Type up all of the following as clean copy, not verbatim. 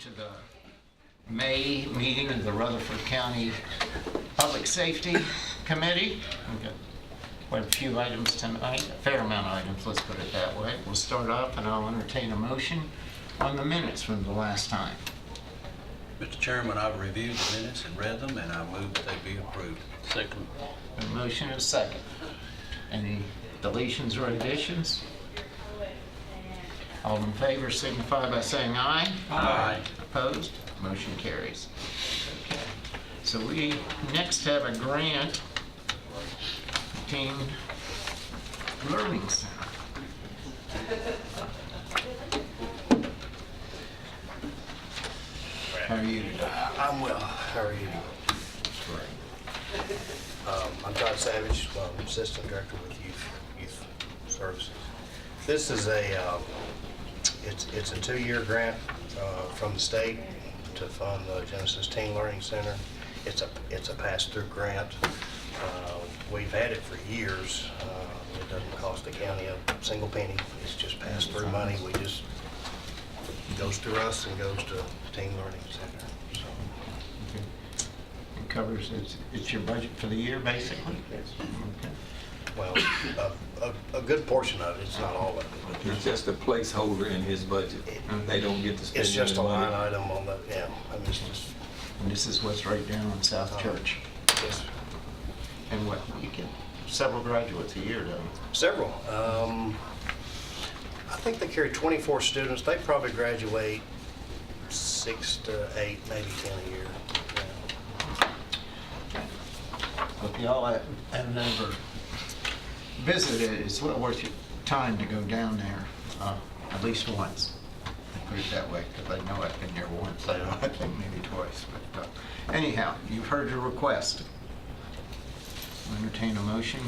to the May meeting of the Rutherford County Public Safety Committee. We've got quite a few items tonight, a fair amount of items, let's put it that way. We'll start off and I'll entertain a motion on the minutes from the last time. Mr. Chairman, I've reviewed the minutes and read them, and I move that they be approved. Second. A motion and a second. Any deletions or additions? All in favor signify by saying aye. Aye. Opposed? Motion carries. Okay. So we next have a grant, Teen Learning Center. How are you today? I'm well. How are you? I'm Todd Savage, Assistant Director with Youth Services. This is it's a 2-year grant from the state to fund the Genesis Teen Learning Center. It's a pass-through grant. We've had it for years. It doesn't cost the county a single penny. It's just pass-through money. It goes through us and goes to Teen Learning Center. So. It covers, it's your budget for the year, basically? Yes. Okay. Well, a good portion of it. It's not all of it. But It's just a placeholder in his budget. They don't get to spend it's just a any line money. item on the, yeah. I mean, it's just, And this is what's right down on South Church. yes. And what, you get several graduates a year, don't you? Several. I think they carry 24 students. They probably graduate 6 to 8, maybe 10 a year. Yeah. If y'all have never visited, it's well worth your time to go down there at least once. I put it that way because I know I've been there once. I think maybe twice. But anyhow, you've heard your request. Entertain a motion.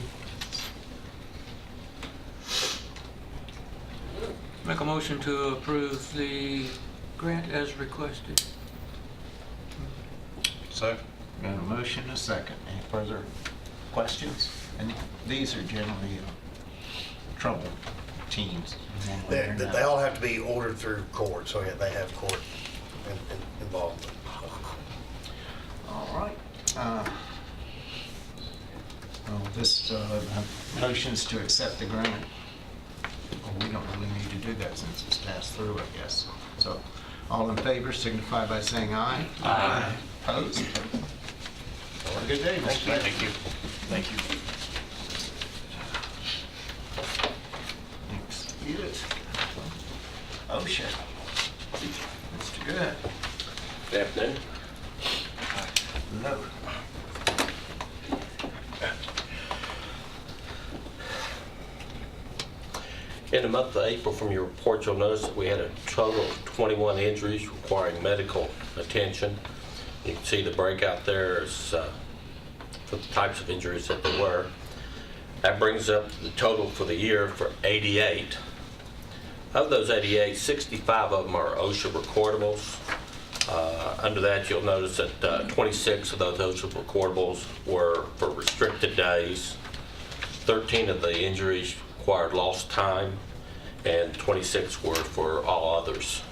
Make a motion to approve the grant as requested. Second. Got a motion, a second. Any further questions? And these are generally troubled teens. They all have to be ordered through court, so yeah, they have court involvement. All right. This motion's to accept the grant. Well, we don't really need to do that since it's passed through, I guess. So, all in favor signify by saying aye. Aye. Opposed? Have a good day, Mr. Beck. Thank you. Thank you. Next is OSHA. Mr. Good. Good afternoon. Hello. In the month of April, from your report, you'll notice that we had a total of 21 injuries requiring medical attention. You can see the breakout there is for the types of injuries that there were. That brings up the total for the year for 88. Of those 88, 65 of them are OSHA recordables. Under that, you'll notice that 26 of those OSHA recordables were for restricted days. 13 of the injuries required lost time, and 26 were for all others.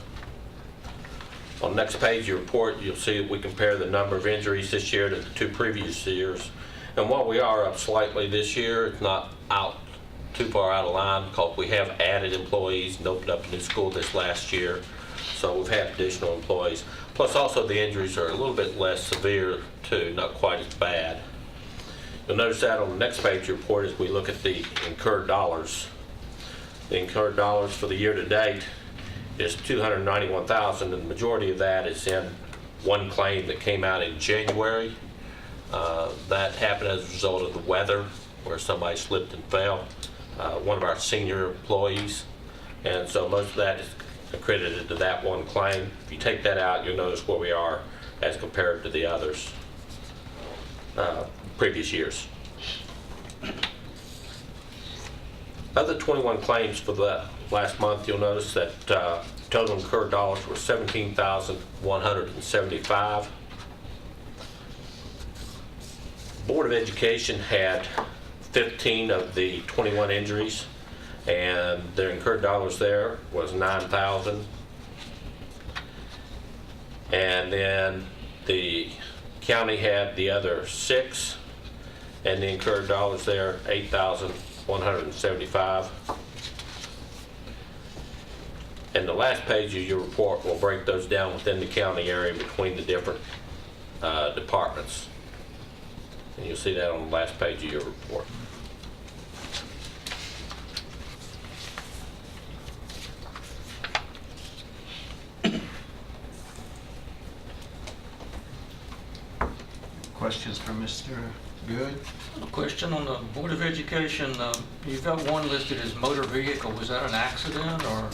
On the next page of your report, you'll see that we compare the number of injuries this year to the 2 previous years. And while we are up slightly this year, it's not too far out of line because we have added employees and opened up a new school this last year. So we've had additional employees. Plus also the injuries are a little bit less severe too, not quite as bad. You'll notice that on the next page of your report as we look at the incurred dollars. The incurred dollars for the year to date is $291,000, and the majority of that is in one claim that came out in January. That happened as a result of the weather, where somebody slipped and fell, one of our senior employees, and so most of that is accredited to that one claim. If you take that out, you'll notice where we are as compared to the others previous years. Of the 21 claims for the last month, you'll notice that total incurred dollars were $17,175. Board of Education had 15 of the 21 injuries, and their incurred dollars there was $9,000. And then the county had the other 6, and the incurred dollars there, 8,175. And the last page of your report will break those down within the county area between the different departments. And you'll see that on the last page of your report. Questions for Mr. Good? A question on the Board of Education, you've got one listed as motor vehicle. Was that an accident or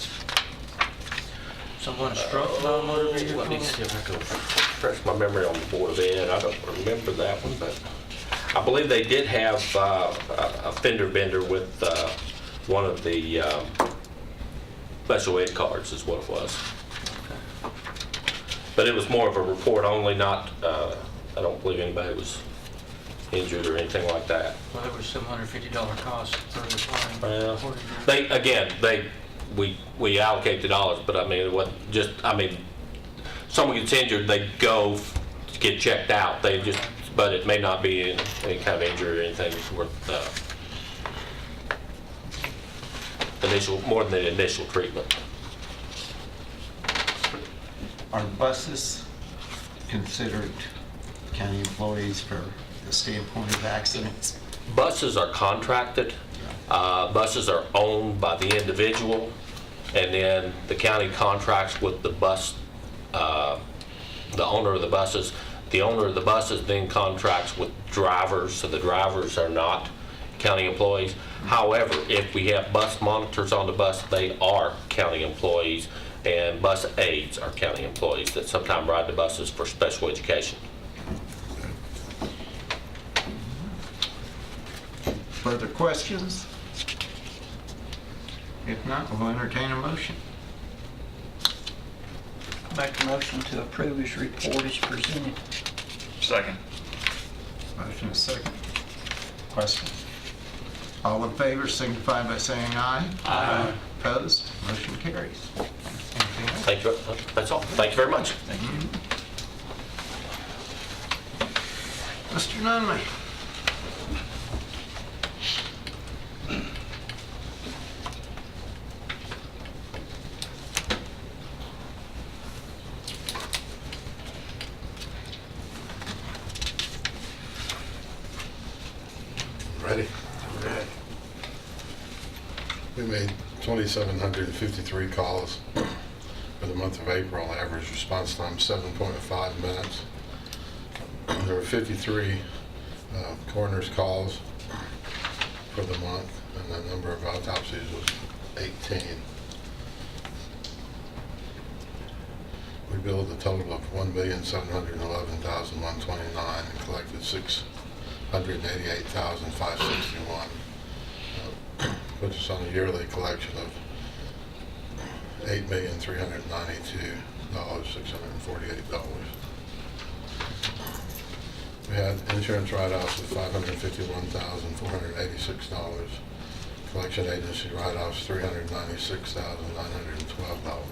someone struck by a motor vehicle? Let me see if I can refresh my memory on the Board of Ed. I don't remember that one, but I believe they did have a fender bender with one of the special ed cards is what it was. But it was more of a report only, not, I don't believe anybody was injured or anything like that. Well, there was $750 cost for the time. Well, we allocate the dollars, but I mean, it wasn't just, I mean, someone gets injured, they go to get checked out. They just, but it may not be any kind of injury or anything that's worth more than the initial treatment. Are buses considered county employees for the standpoint of accidents? Buses are contracted. Buses are owned by the individual, and then the county contracts with the bus, the owner of the buses. The owner of the buses then contracts with drivers, so the drivers are not county employees. However, if we have bus monitors on the bus, they are county employees, and bus aides are county employees that sometimes ride the buses for special education. Further questions? If not, we'll entertain a motion. Make a motion to approve his report as presented. Second. Motion is second. Questions? All in favor signify by saying aye. Aye. Opposed? Motion carries. Anything else? Thank you. That's all. Thank you very much. Thank you. Mr. Nunley. Ready? We made 2,753 calls for the month of April. Average response time 7.5 minutes. There were 53 coroner's calls for the month, and the number of autopsies was 18. We billed a total of $1,711,129 and collected $688,561. Puts us on a yearly collection of $8,392,648. We had insurance write-offs of $551,486. Collection agency write-offs $396,912.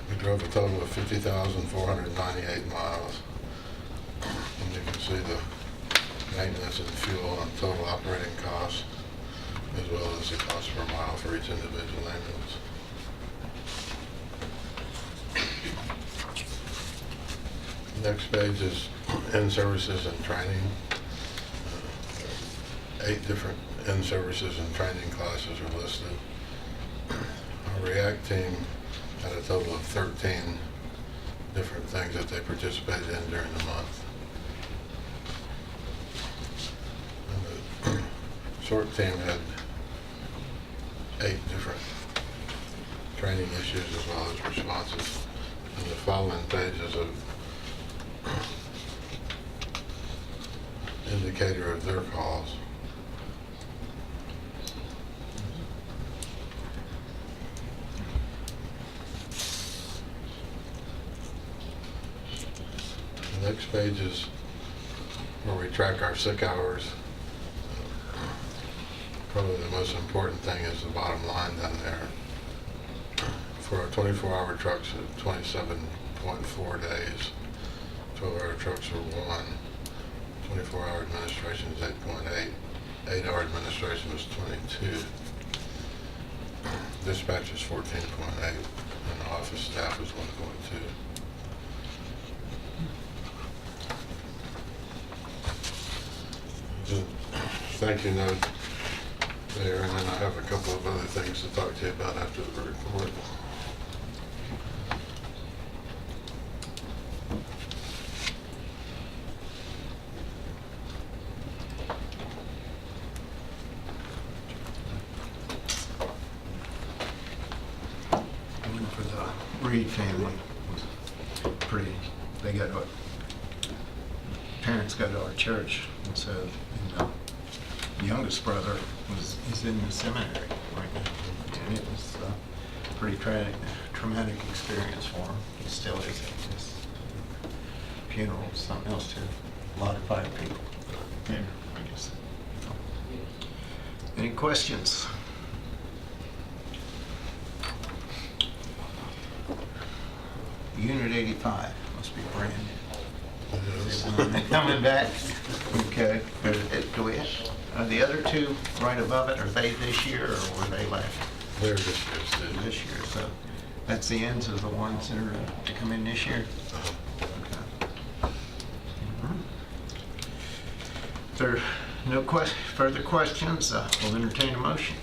We drove a total of 50,498 miles. And you can see the maintenance and fuel and total operating costs, as well as the cost per mile for each individual ambulance. Next page is in-services and training. 8 different in-services and training classes are listed. Our REACT team had a total of 13 different things that they participated in during the month. And the short team had 8 different training issues as well as responses. And the following pages of indicator of their calls. The next page is where we track our sick hours. Probably the most important thing is the bottom line down there. for our 24-hour trucks at 27.4 days. 12-hour trucks are 1. 24-hour administration is 8.8. 8-hour administration is 22. Dispatch is 14.8, and the office staff is 1.2. Thank you note there, and then I have a couple of other things to talk to you about after the report. One for the Reed family was pretty, they got, parents go to our church, and so, the youngest brother is in the seminary right now. And it was a pretty traumatic experience for him. He still is. His funeral was something else too. A lot of fine people there, I guess. Any questions? Unit 85 must be brand new. Coming back? Okay. Do we, are the other two right above it, are they this year or were they last? They're this year's too. This year, so that's the ends of the ones that are to come in this year? Okay. If there are no further questions, we'll entertain a motion.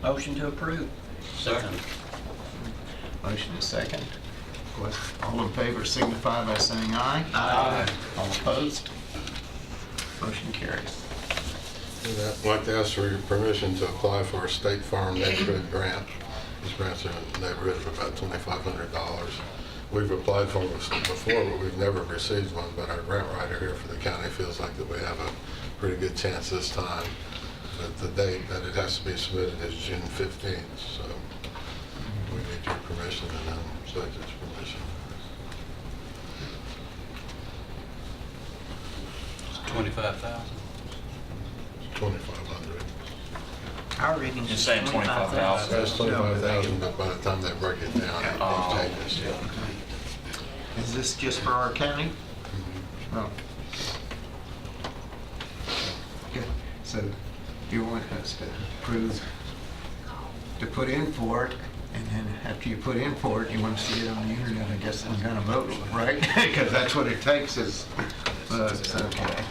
Motion to approve. Second. Motion is second. All in favor signify by saying aye. Aye. All opposed? Motion carries. And I'd like to ask for your permission to apply for a State Farm neighborhood grant. This grant's in a neighborhood of about $2,500. We've applied for this before, but we've never received one, but our grant writer here for the county feels like that we have a pretty good chance this time. But the date that it has to be submitted is June 15th, so we need your permission and then Select's permission. It's 25,000. 2,500. Our reading is Just saying 25,000. That's 25,000, but by the time they break it down, it changes. Is this just for our county? Oh. Okay, so you want us to approve, to put in for it, and then after you put in for it, you want us to get on the internet, I guess, and kind of vote, right? Because that's what it takes is votes, okay.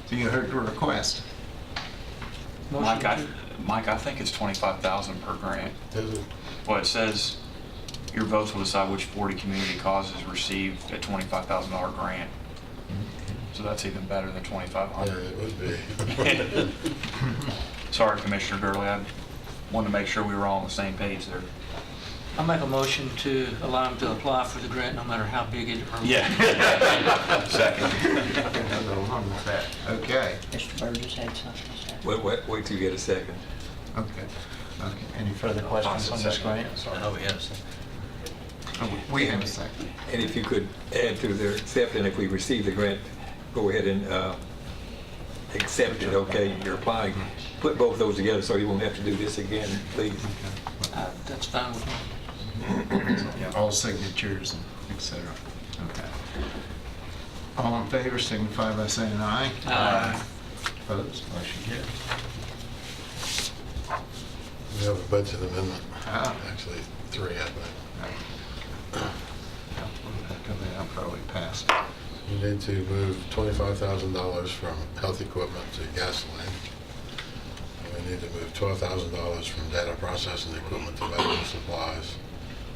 So you heard the request. Mike, I think it's 25,000 per grant. Is it? Well, it says your votes will decide which 40 community causes receive a $25,000 grant. So that's even better than Yeah, 2,500. it would be. Sorry, Commissioner Gurley, I wanted to make sure we were all on the same page there. I make a motion to allow him to apply for the grant, no matter how big it or. Second. Nothing wrong with that. Okay, Mr. Burgess had something to say. Wait till you get a second. okay. Any further questions on this grant? Oh, yes. We have a second. And if you could add to their accept, and if we receive the grant, go ahead and accept it, okay? You're applying. Put both of those together so you won't have to do this again, please. That's fine with me. All signatures and et cetera. Okay. All in favor signify by saying aye. Aye. Opposed? Motion carries. We have a budget amendment. Ah. Actually, 3, I think. I'll probably pass. We need to move $25,000 from health equipment to gasoline. And we need to move $12,000 from data processing equipment to medical supplies,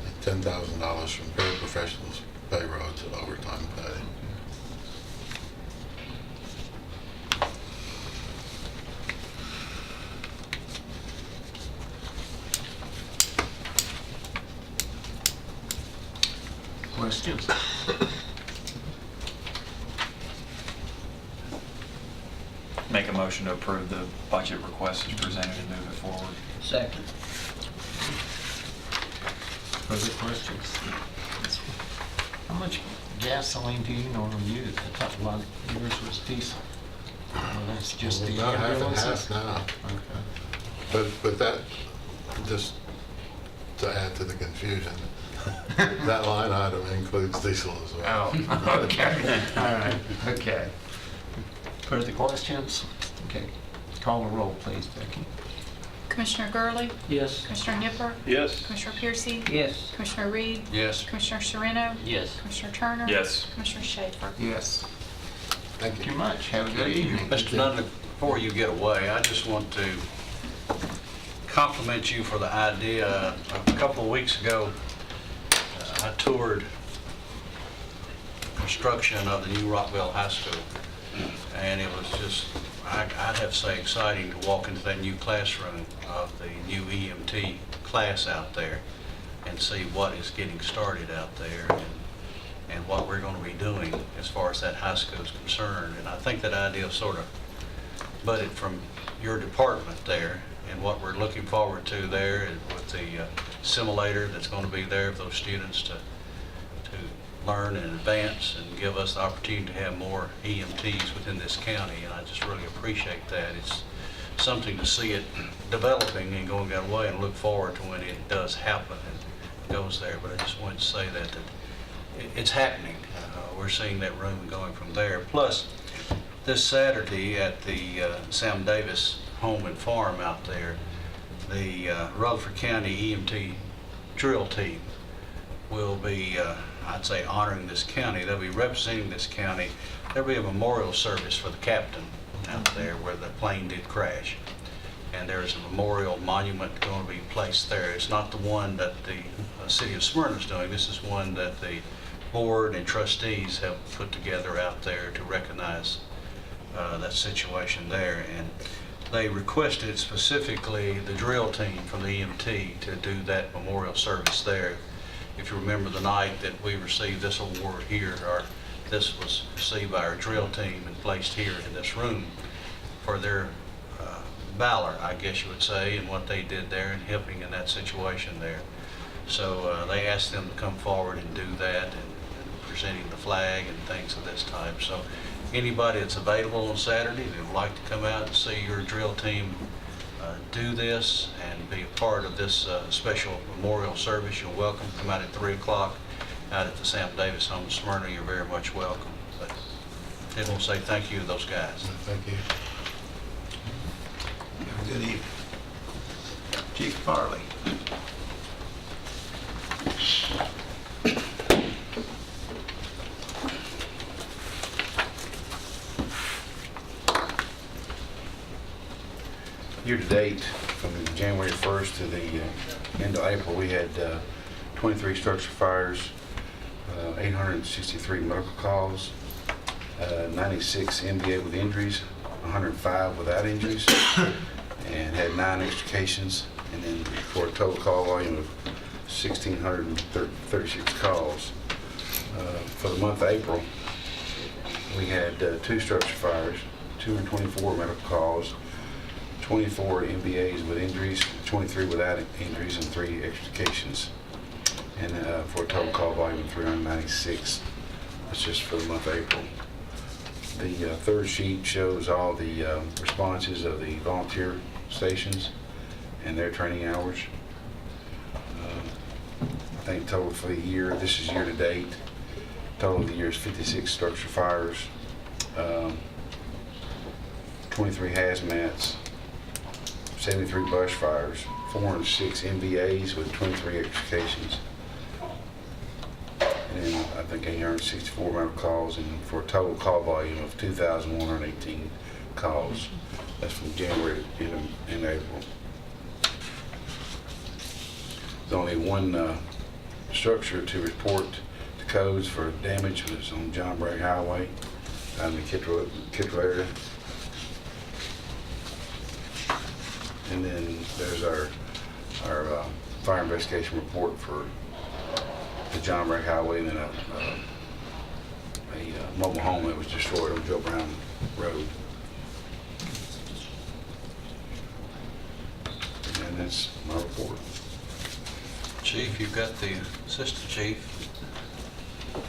and $10,000 from paraprofessionals payroll to overtime pay. Questions? Make a motion to approve the budget request as presented and move it forward. Second. Further questions? How much gasoline do you normally use? I thought a lot of yours was diesel. Well, that's just the About half and ambulances? half now. Okay. But that, just to add to the confusion, that line item includes diesel as well. Oh, okay, all right, okay. Further questions? Okay, call the roll, please, Becky. Commissioner Gurley? Yes. Commissioner Nipper? Yes. Commissioner Piercy? Yes. Commissioner Reed? Yes. Commissioner Sereno? Yes. Commissioner Turner? Yes. Commissioner Schaefer? Yes. Thank Thank you. you much, have a good evening. Mr. Dudley, before you get away, I just want to compliment you for the idea. A couple of weeks ago, I toured construction of the new Rockville High School, and it was just, I'd have to say, exciting to walk into that new classroom of the new EMT class out there and see what is getting started out there and what we're going to be doing as far as that high school is concerned. And I think that idea sort of budded from your department there, and what we're looking forward to there is with the simulator that's going to be there for those students to learn and advance and give us the opportunity to have more EMTs within this county. And I just really appreciate that. It's something to see it developing and going that way, and look forward to when it does happen and goes there. But I just wanted to say that it's happening. We're seeing that room going from there. Plus, this Saturday at the Sam Davis Home and Farm out there, the Rutherford County EMT drill team will be, I'd say, honoring this county. They'll be representing this county. There'll be a memorial service for the captain out there where the plane did crash. And there's a memorial monument going to be placed there. It's not the one that the city of Smyrna is doing. This is one that the board and trustees have put together out there to recognize that situation there. And they requested specifically the drill team from the EMT to do that memorial service there. If you remember the night that we received this award here, or this was received by our drill team and placed here in this room for their valor, I guess you would say, and what they did there and helping in that situation there. So they asked them to come forward and do that, and presenting the flag and things of this type. So anybody that's available on Saturday that would like to come out and see your drill team do this and be a part of this special memorial service, you're welcome. Come out at 3 o'clock out at the Sam Davis Home in Smyrna. You're very much welcome. But I want to say thank you to those guys. Thank you. Have a good evening. Chief Farley. Year-to-date, from January 1st to the end of April, we had 23 structure fires, 863 medical calls, 96 MBA with injuries, 105 without injuries, and had 9 extrications, and then for a total call volume of 1,636 calls. For the month of April, we had 2 structure fires, 224 medical calls, 24 MBAs with injuries, 23 without injuries, and 3 extrications. And for a total call volume of 396. That's just for the month of April. The third sheet shows all the responses of the volunteer stations and their training hours. I think total for the year, this is year to date, total of the year is 56 structure fires, 23 hazmats, 73 brush fires, 406 MVAs with 23 extrications, and then I think 864 medical calls, and for a total call volume of 2,118 calls. That's from January to in April. There's only one structure to report the codes for damage, which is on John Bragg Highway out in the Kittrell area. And then there's our fire investigation report for the John Bragg Highway, and then a mobile home that was destroyed on Joe Brown Road. And that's my report. Chief, you've got the assistant chief,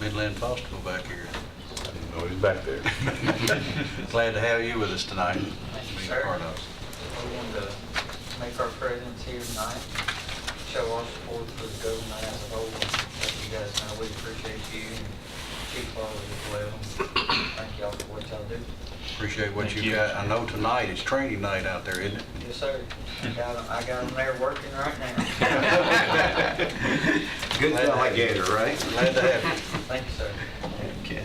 Midland Fosterville back here. Oh, he's back there. Glad to have you with us tonight. Thank you, Being sir. a part of it. We wanted to make our presence here tonight, show our support for the government as a whole. Let you guys know we appreciate you and Chief Farley as well. Thank y'all for what y'all do. Appreciate what Thank you you. got. I know tonight is training night out there, isn't it? Yes, sir. I got them there working right now. Good delegator, right? Glad to have you. Thank you, sir. Okay.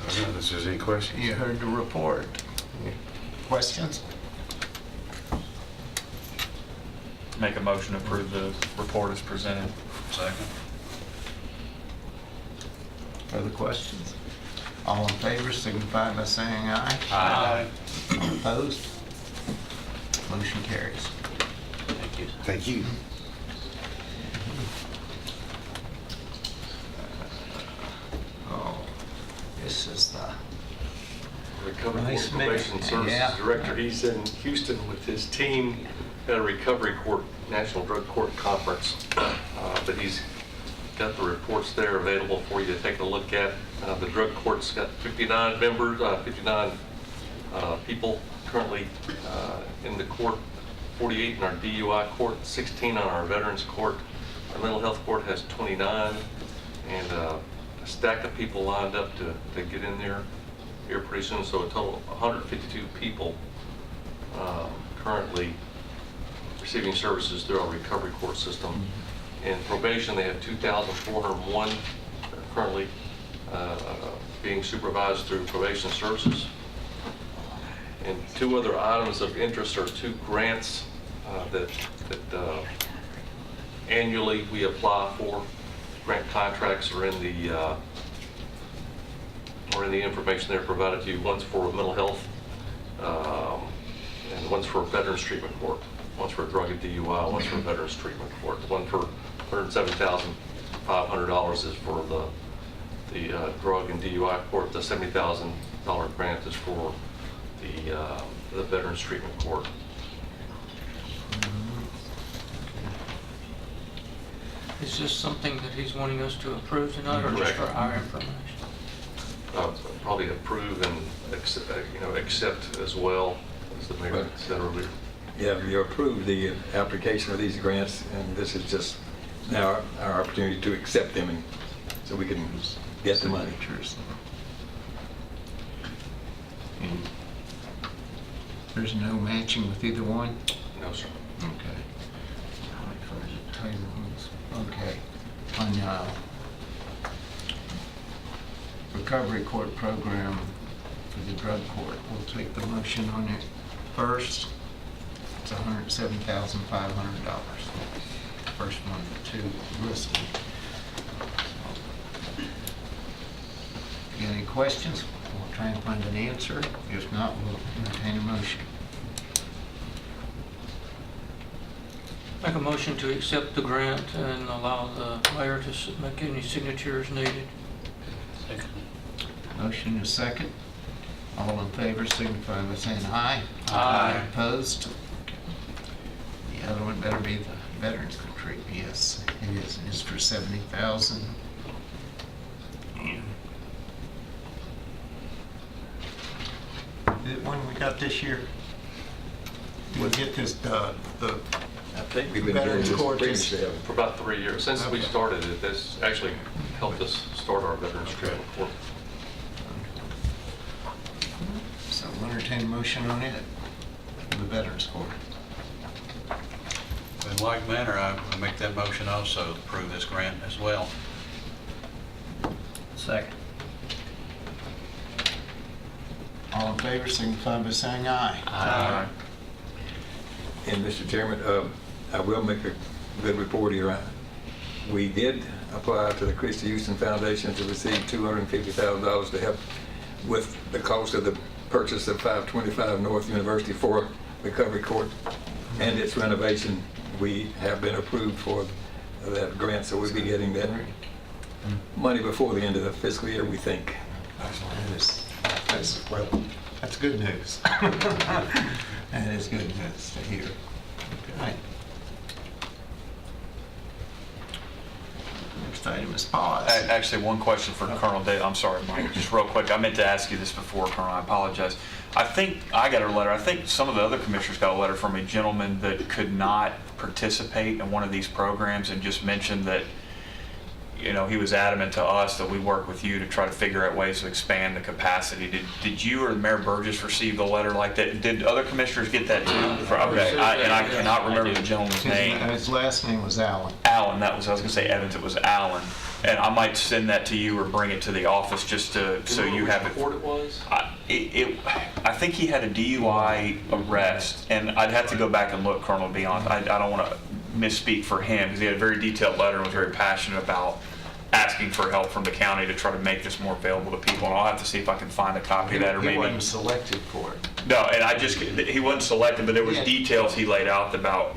So, if there's any questions? You heard the report. Questions? Make a motion to approve the report as presented. Second. Other questions? All in favor signify by saying aye. Aye. Opposed? Motion carries. Thank you. Thank you. Oh, this is the, Recovery Nice Court Probation mix. Services Yeah. Director. He's in Houston with his team at a Recovery Court, National Drug Court Conference. But he's got the reports there available for you to take a look at. The drug court's got 59 members, 59 people currently in the court, 48 in our DUI court, 16 on our Veterans Court. Our mental health court has 29, and a stack of people lined up to get in there here pretty soon. So a total of 152 people currently receiving services through our recovery court system. In probation, they have 2,401 currently being supervised through probation services. And two other items of interest are two grants that annually we apply for. Grant contracts are in the information there provided to you. One's for mental health, and one's for Veterans Treatment Court. One's for drug and DUI, one's for Veterans Treatment Court. One for $107,500 is for the drug and DUI court. The $70,000 grant is for the Veterans Treatment Court. Is this something that he's wanting us to approve tonight, or just for Correct. our information? Probably approve and accept as well, as the mayor said earlier. Yeah, you approved the application of these grants, and this is just now our opportunity to accept them, and so we can get the money. signatures. And there's no matching with either one? No, sir. Okay. Okay. On recovery court program for the drug court, we'll take the motion on it first. It's $107,500. First one, two listed. You got any questions? We'll try and find an answer. If not, we'll entertain a motion. Make a motion to accept the grant and allow the mayor to make any signatures needed. Motion is second. All in favor signify by saying aye. Aye. Opposed? The other one better be the Veterans Country. Yes, it is. It's for $70,000. The one we got this year? Did we get this, the I think we've been doing Veterans this Court previously. just- haven't For about 3 years. Since we Okay. started it, this actually helped us start our Veterans Treatment Court. So we'll entertain a motion on it, the Veterans Court. In like manner, I make that motion also to approve this grant as well. Second. All in favor signify by saying aye. Aye. And Mr. Chairman, I will make a good report here. We did apply to the Christy Houston Foundation to receive $250,000 to help with the cost of the purchase of 525 North University for Recovery Court and its renovation. We have been approved for that grant, so we'll be getting that money before the end of the fiscal year, we think. That's good news. That is good news to hear. Okay. Next item is pause. Actually, one question for Colonel Dave. I'm sorry, Mike, just real quick. I meant to ask you this before, Colonel. I apologize. I think I got a letter. I think some of the other commissioners got a letter from a gentleman that could not participate in one of these programs and just mentioned that, you know, he was adamant to us that we work with you to try to figure out ways to expand the capacity. Did you or Mayor Burgess receive a letter like that? Did other commissioners get that too? Okay, and I cannot remember the gentleman's name. His last name was Allen. Allen, that was, I was gonna say Evans, it was Allen. And I might send that to you or bring it to the office just to, so you have it. Report it was? I think he had a DUI arrest, and I'd have to go back and look, Colonel, to be honest. I don't want to misspeak for him, because he had a very detailed letter and was very passionate about asking for help from the county to try to make this more available to people, and I'll have to see if I can find a copy of that, or maybe. He wasn't selected for it. No, and he wasn't selected, but there was Yeah. details he laid out about,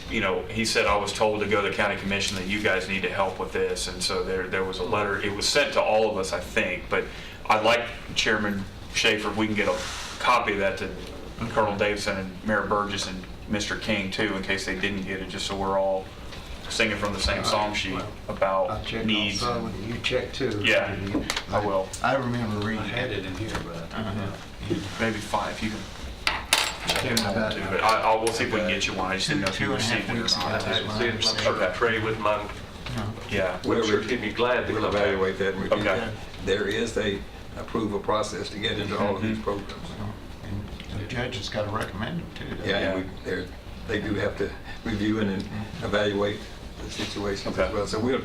you know, he said, I was told to go to the county commission that you guys need to help with this, and so there was a letter, it was sent to all of us, I think, but I'd like Chairman Schaefer, if we can get a copy of that to Colonel Davidson and Mayor Burgess and Mr. King too, in case they didn't get it, just so we're all singing from the same song sheet I'll about check needs. also. You check too. Yeah, I will. I remember reading I had it in here, but Maybe 5, if you can check it out About too, but we'll see if we can get you one, I just didn't know if you 2.5 received it or weeks not. ago. I didn't see it. I'm sure Okay. Trey wouldn't mind. Yeah. I'm sure he'd be glad to We'll come back. evaluate that and review Okay. that. There is a approval process to get into all of these programs. And the judge has got to recommend them too. doesn't he? Yeah, and they do have to review and evaluate the situations as Okay. well. So we'll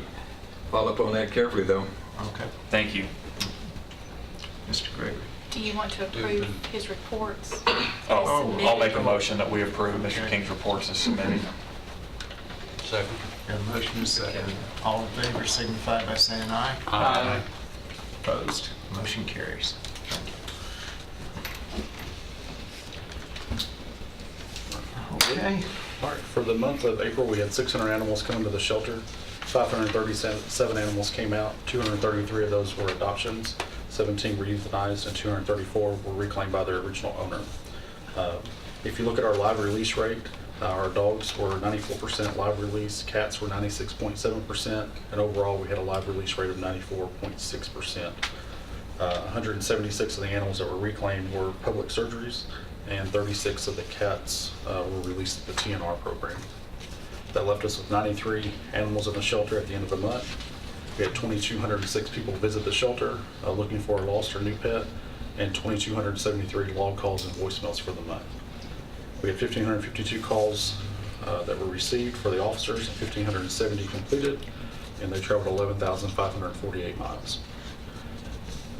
follow up on that carefully, though. Okay. Thank you. Mr. Gregory. Do you want to approve his reports? Oh, as I'll make a submitted? motion that we approve Mr. King's reports as submitted. Second. Got a motion is second. All in favor signify by saying aye. Aye. Opposed? Motion carries. Thank you. Okay. All right, for the month of April, we had 600 animals come to the shelter. 537 animals came out. 233 of those were adoptions. 17 were euthanized, and 234 were reclaimed by their original owner. If you look at our live release rate, our dogs were 94% live release, cats were 96.7%, and overall we had a live release rate of 94.6%. 176 of the animals that were reclaimed were public surgeries, and 36 of the cats were released at the TNR program. That left us with 93 animals in the shelter at the end of the month. We had 2,206 people visit the shelter looking for a lost or new pet, and 2,273 log calls and voicemails for the month. We had 1,552 calls that were received for the officers, and 1,570 completed, and they traveled 11,548 miles.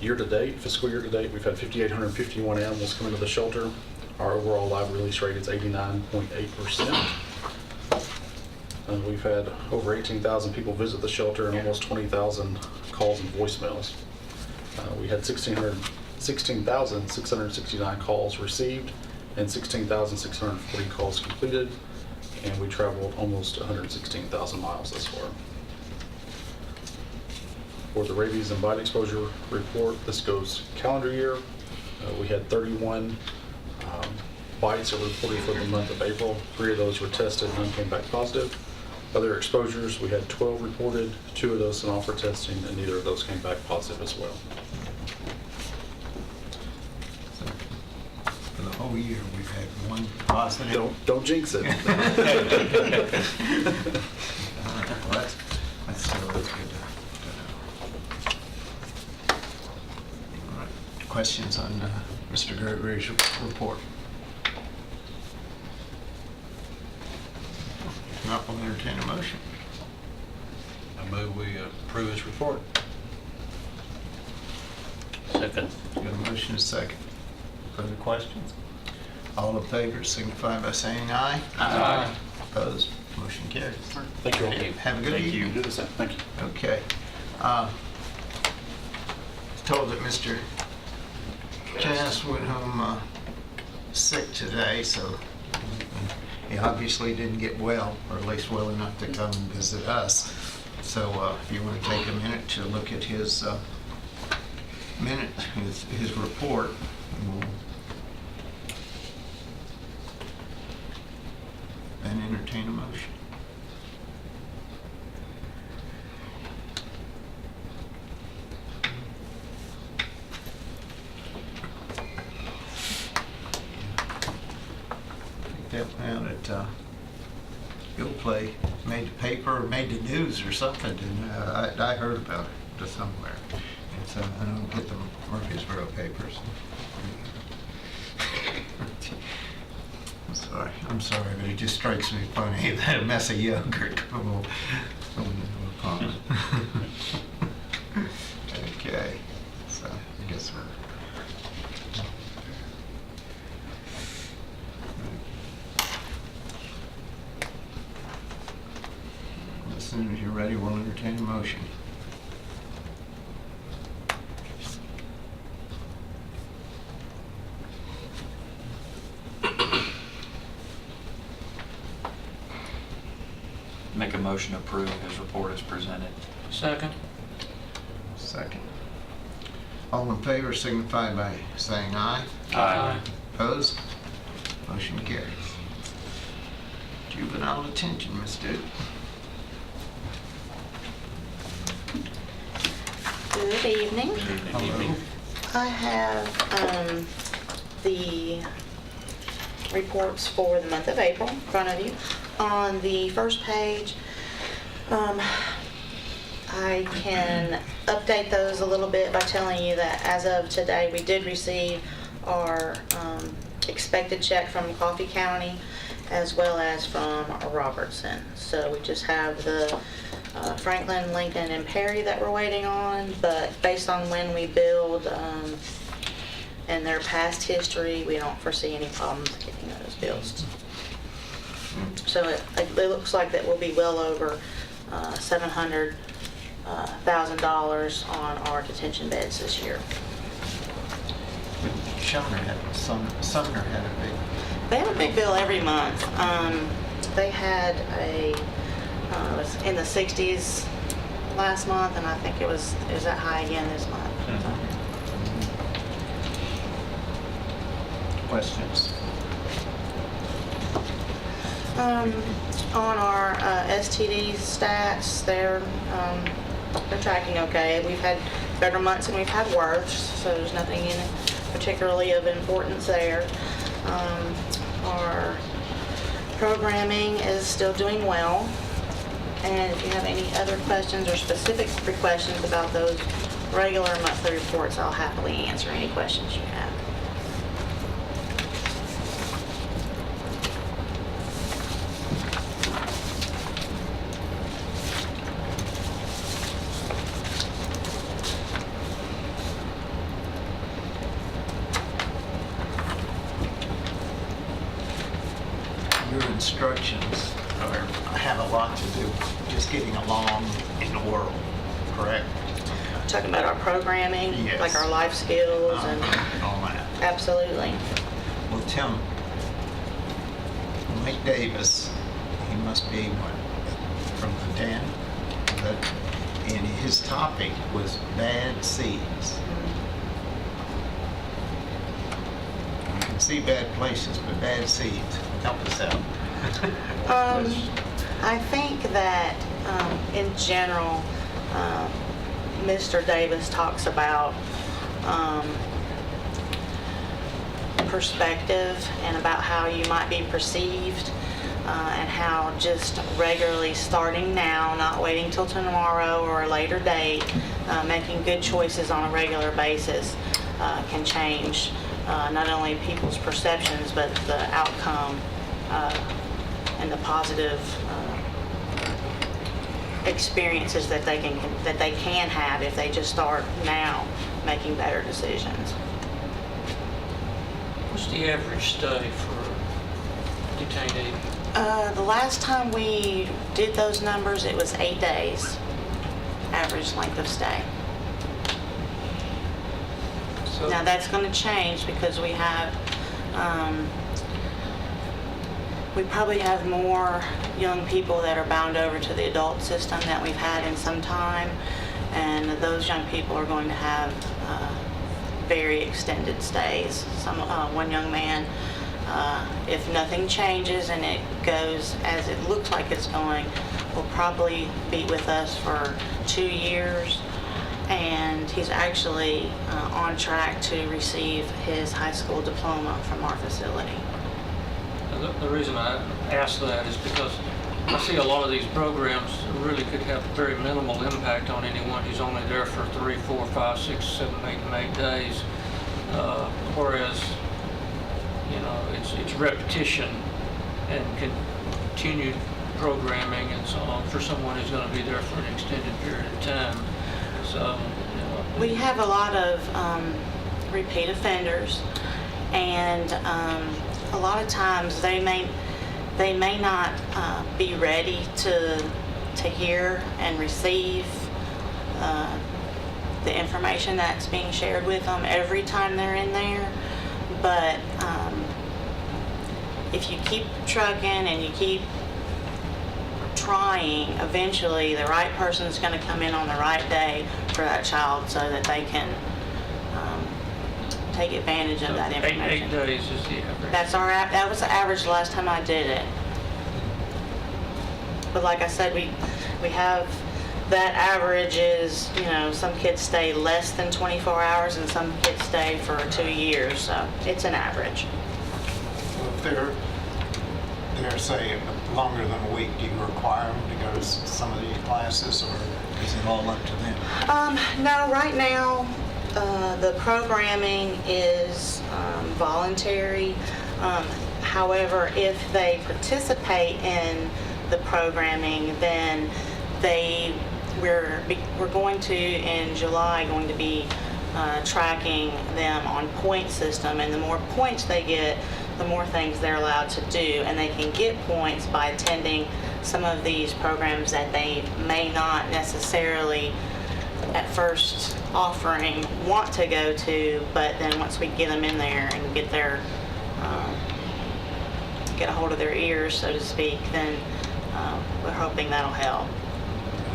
Year to date, fiscal year to date, we've had 5,851 animals come into the shelter. Our overall live release rate is 89.8%. We've had over 18,000 people visit the shelter and almost 20,000 calls and voicemails. We had 16,669 calls received and 16,640 calls completed, and we traveled almost 116,000 miles thus far. For the rabies and bite exposure report, this goes calendar year. We had 31 bites that were reported for the month of April. 3 of those were tested, none came back positive. Other exposures, we had 12 reported, 2 of those sent off for testing, and neither of those came back positive as well. For the whole year, we've had one positive. Don't jinx it. All right, well, that's still good to know. All right. Questions on Mr. Gregory's report? If not, we'll entertain a motion. I move we approve his report. Second. Got a motion is second. Further questions? All in favor signify by saying aye. Aye. Opposed? Motion carries. Thank you all. Have a good Thank evening. you. Do the same. Thank you. Okay. Told that Mr. Cass went home sick today, so he obviously didn't get well, or at least well enough to come and visit us. So if you want to take a minute to look at his his report, and entertain a motion. that down at Go Play made the paper, made the news or something, and I heard about it just somewhere. It's, I don't get the Murfreesboro papers. I'm sorry, but it just strikes me funny that a mess of yogurt come upon it. Okay, so I guess we're... As soon as you're ready, we'll entertain a motion. Make a motion to approve his report as presented. Second? Second. All in favor signify by saying aye. Aye. Opposed? Motion carries. Juvenile detention, Ms. Duke. Good evening. Hello. I have the reports for the month of April in front of you. On the first page, I can update those a little bit by telling you that as of today, we did receive our expected check from Coffee County as well as from Robertson. So we just have the Franklin, Lincoln, and Perry that we're waiting on, but based on when we billed and their past history, we don't foresee any problems getting those bills. So it looks like that we'll be well over $700,000 on our detention beds this year. Sumner had a big... They have a big bill every month. They had it was in the 60s last month, and I think it was that high again this month. Questions? On our STD stats, they're tracking okay. We've had better months and we've had worse, so there's nothing particularly of importance there. Our programming is still doing well, and if you have any other questions or specific questions about those regular monthly reports, I'll happily answer any questions you have. Your instructions have a lot to do with just getting along in the world, correct? Talking about our programming, Yes. like our life skills and all that. absolutely. Well, Tim, Mike Davis, he must be from the 10, and his topic was bad seeds. You can see bad places, but bad seeds. Help us out. I think that in general, Mr. Davis talks about perspective and about how you might be perceived and how just regularly starting now, not waiting till tomorrow or a later date, making good choices on a regular basis can change not only people's perceptions but the outcome and the positive experiences that they can have if they just start now making better decisions. What's the average stay for a detainee? The last time we did those numbers, it was 8 days, average length of stay. So, Now that's going to change because we have, we probably have more young people that are bound over to the adult system that we've had in some time, and those young people are going to have very extended stays. One young man, if nothing changes and it goes as it looks like it's going, will probably be with us for 2 years, and he's actually on track to receive his high school diploma from our facility. The reason I ask that is because I see a lot of these programs really could have very minimal impact on anyone who's only there for 3, 4, 5, 6, 7, 8, and 8 days. Whereas, you know, it's repetition and continued programming and so on for someone who's going to be there for an extended period of time. So, you know, We have a lot of repeat offenders, and a lot of times they may not be ready to hear and receive the information that's being shared with them every time they're in there. But if you keep trucking and you keep trying, eventually the right person is going to come in on the right day for that child so that they can take advantage of that information. 8 days is the average. That was the average the last time I did it. But like I said, we have that average is, you know, some kids stay less than 24 hours and some kids stay for 2 years, so it's an average. Well, if they're say longer than a week, do you require them to go to some of these classes, or is it all up to them? No, right now, the programming is voluntary. However, if they participate in the programming, then we're going to, in July, going to be tracking them on point system, and the more points they get, the more things they're allowed to do, and they can get points by attending some of these programs that they may not necessarily at first offering want to go to, but then once we get them in there and get a hold of their ears, so to speak, then we're hoping that'll help.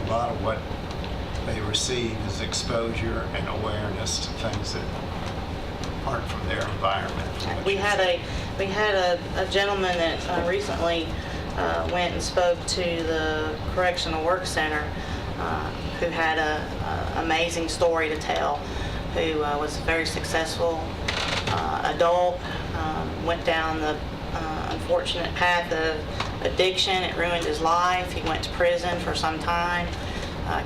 A lot of what they receive is exposure and awareness to things that aren't from their environment. We had a gentleman that recently went and spoke to the Correctional Work Center, who had a amazing story to tell, who was a very successful adult, went down the unfortunate path of addiction. It ruined his life. He went to prison for some time,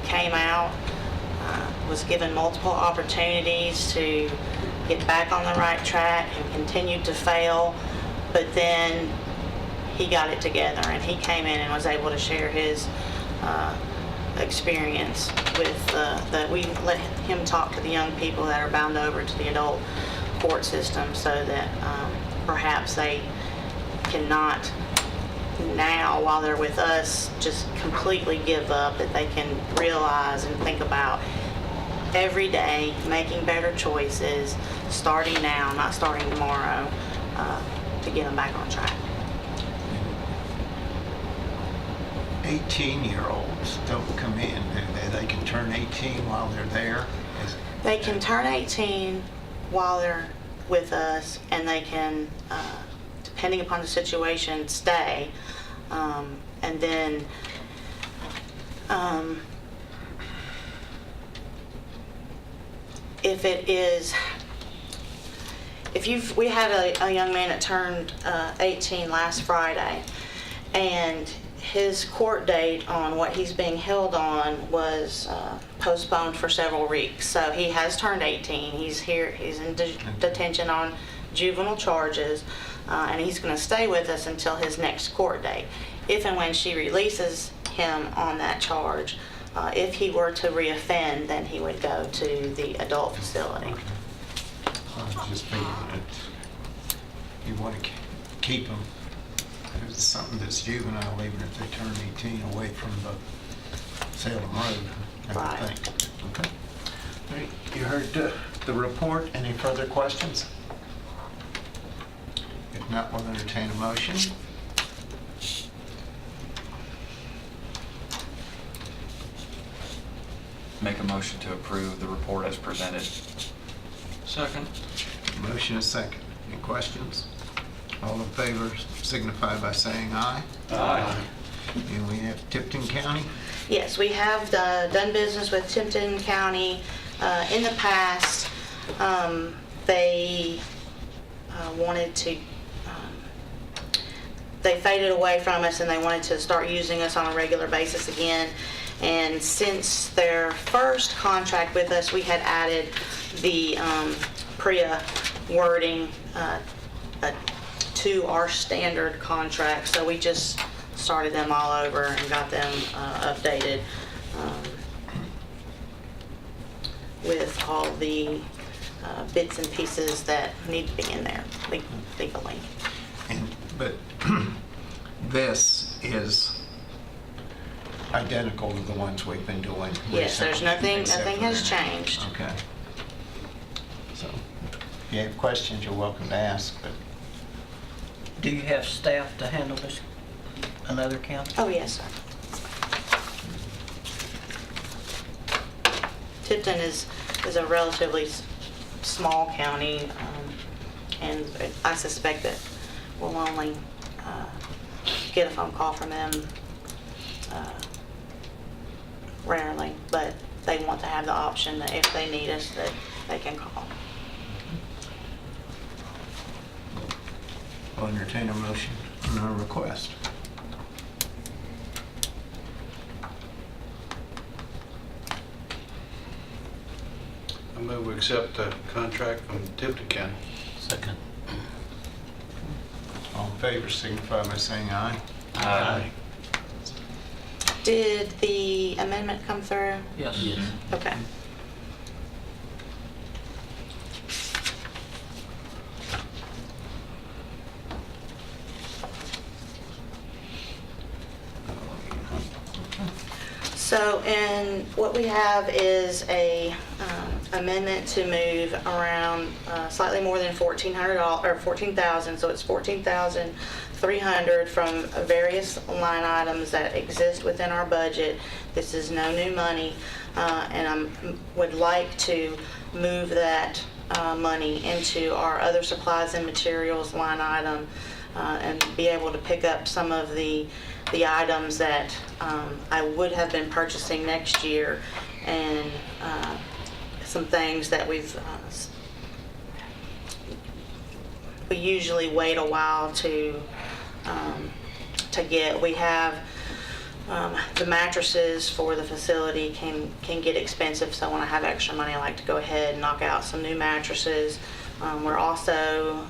came out, was given multiple opportunities to get back on the right track and continued to fail, but then he got it together and he came in and was able to share his experience with we let him talk to the young people that are bound over to the adult court system, so that perhaps they cannot now, while they're with us, just completely give up, that they can realize and think about every day making better choices, starting now, not starting tomorrow, to get them back on track. 18-year-olds don't come in, do they? They can turn 18 while they're there? They can turn 18 while they're with us, and they can, depending upon the situation, stay. And then we had a young man that turned 18 last Friday, and his court date on what he's being held on was postponed for several weeks. So he has turned 18. He's here. He's in detention on juvenile charges, and he's going to stay with us until his next court date. If and when she releases him on that charge, if he were to reoffend, then he would go to the adult facility. I was just thinking that you want to keep them. It's something that's juvenile, even if they turn 18, away from the Salem Road, I Right. would think. Okay. All right. You heard the report. Any further questions? If not, we'll entertain a motion. Make a motion to approve the report as presented. Second. Motion is second. Any questions? All in favor signify by saying aye. Aye. And we have Tipton County. Yes, we have done business with Tipton County in the past. They wanted to, they faded away from us and they wanted to start using us on a regular basis again. And since their first contract with us, we had added the PREA wording to our standard contract. So we just started them all over and got them updated with all the bits and pieces that need to be in there legally. But this is identical to the ones we've been doing. Yes, there's recently, nothing except for has that. changed. Okay. So, if you have questions, you're welcome to ask, but Do you have staff to handle this, another county? Oh, yes, sir. Tipton is a relatively small county, and I suspect that we'll only get a phone call from them rarely, but they want to have the option that if they need us, that they can call. I'll entertain a motion on our request. I move we accept the contract from Tipton County. Second. All in favor, signify by saying aye. Aye. Did the amendment come through? Yes. Okay. So, and what we have is a amendment to move around slightly more than $1,400 or $14,000. So it's $14,300 from various line items that exist within our budget. This is no new money, and I would like to move that money into our other supplies and materials line item and be able to pick up some of the items that I would have been purchasing next year, and some things that we usually wait a while to get. We have the mattresses for the facility can get expensive, so when I have extra money, I like to go ahead and knock out some new mattresses. We're also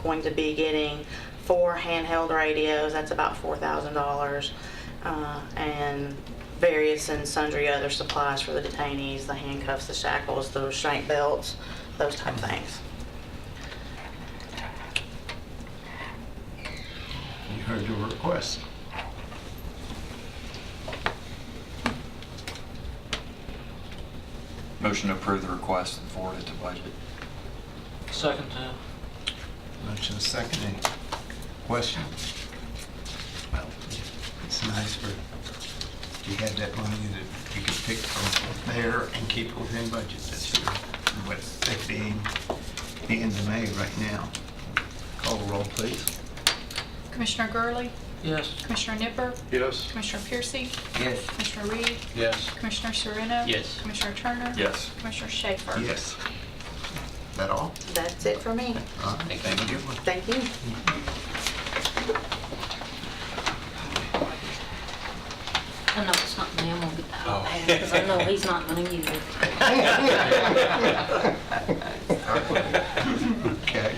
going to be getting 4 handheld radios. That's about $4,000, and various and sundry other supplies for the detainees, the handcuffs, the shackles, the restraint belts, those type things. You heard your request. Motion to approve the request and forward it to budget. Second to. Motion is second. Any questions? Well, it's nice for you had that money that you could pick from there and keep it within budget this year. With it being the end of May right now. Call the roll, please. Commissioner Gurley? Yes. Commissioner Nipper? Yes. Commissioner Piercy? Yes. Commissioner Reed? Yes. Commissioner Sereno? Yes. Commissioner Turner? Yes. Commissioner Schaefer? Yes. That all? That's it for me. All right. Thank you. Thank you. I know it's not me, I'm gonna get that Oh. iPad, because I know he's not gonna use it. Okay,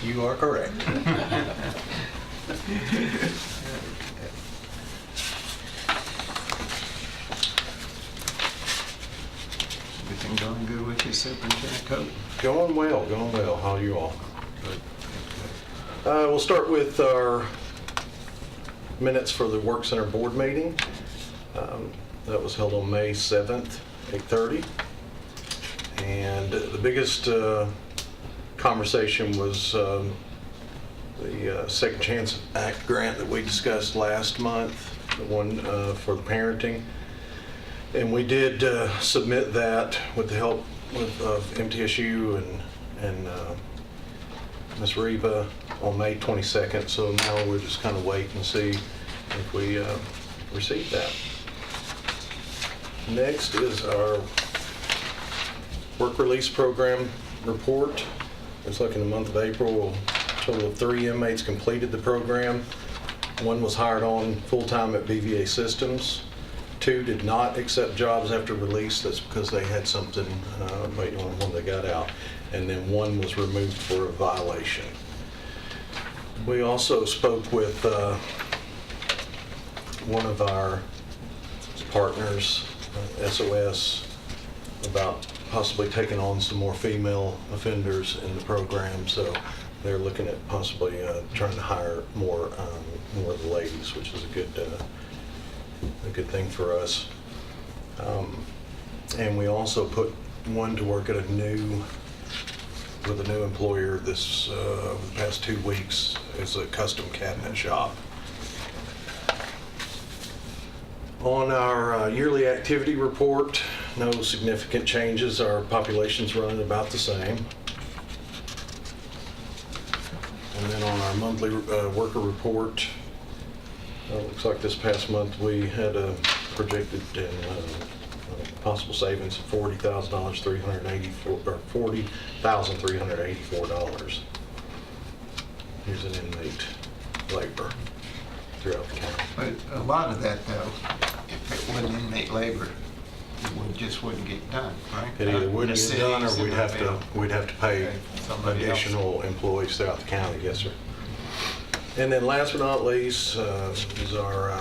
you are correct. Everything going good with you, Superintendent Cope? Going well, going well. How are you all? We'll start with our minutes for the Work Center Board meeting. That was held on May 7th, 8:30. And the biggest conversation was the Second Chance Act grant that we discussed last month, the one for the parenting. And we did submit that with the help of MTSU and Ms. Reba on May 22nd. So now we'll just kind of wait and see if we receive that. Next is our work release program report. Looks like in the month of April, we'll total of 3 inmates completed the program. 1 was hired on full-time at BVA Systems. 2 did not accept jobs after release. That's because they had something waiting on when they got out. And then 1 was removed for a violation. We also spoke with one of our partners, SOS, about possibly taking on some more female offenders in the program. So they're looking at possibly trying to hire more of the ladies, which is a good thing for us. And we also put 1 to work with a new employer this over the past 2 weeks as a custom cabinet shop. On our yearly activity report, no significant changes. Our population's running about the same. And then on our monthly worker report, looks like this past month we had a projected possible savings of $40,384 using inmate labor throughout the county. But a lot of that, though, if it wasn't inmate labor, it just wouldn't get done, right? It either wouldn't get done, or Cities, we'd have to pay somebody else. additional employees throughout the county. Yes, sir. And then last but not least is our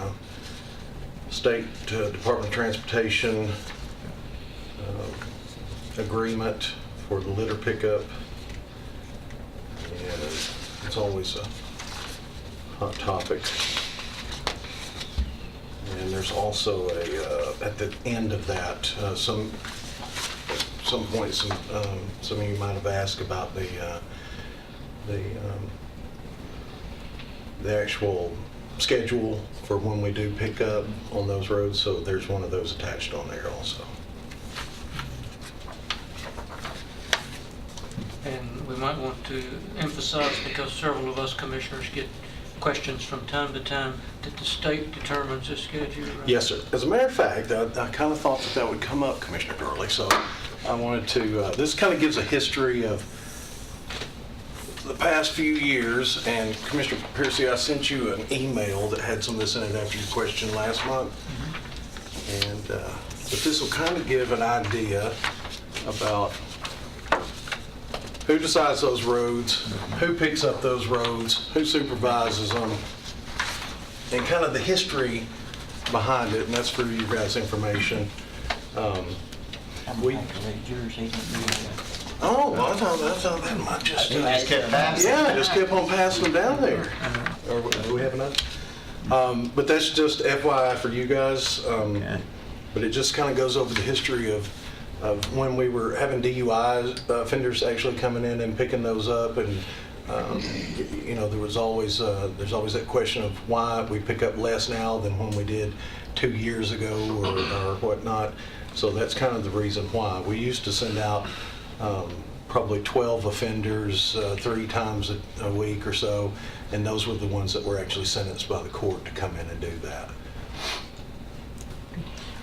State Department of Transportation agreement for the litter pickup. And it's always a hot topic. And there's also at the end of that, some point, some of you might have asked about the actual schedule for when we do pick up on those roads. So there's one of those attached on there also. And we might want to emphasize, because several of us commissioners get questions from time to time, that the state determines the schedule, right? Yes, sir. As a matter of fact, I kind of thought that would come up, Commissioner Gurley, so I wanted to, this kind of gives a history of the past few years, and Commissioner Piercy, I sent you an email that had some of this in it after your question last month. And but this will kind of give an idea about who decides those roads, who picks up those roads, who supervises them, and kind of the history behind it, and that's for you guys' information. Oh, well, I thought that might just... You just kept passing. Yeah, I just kept on passing them down there. Or do we have another? But that's just FYI for you guys. Okay. But it just kind of goes over the history of when we were having DUI offenders actually coming in and picking those up, and you know, there's always that question of why we pick up less now than when we did 2 years ago or whatnot. So that's kind of the reason why. We used to send out probably 12 offenders 3 times a week or so, and those were the ones that were actually sentenced by the court to come in and do that.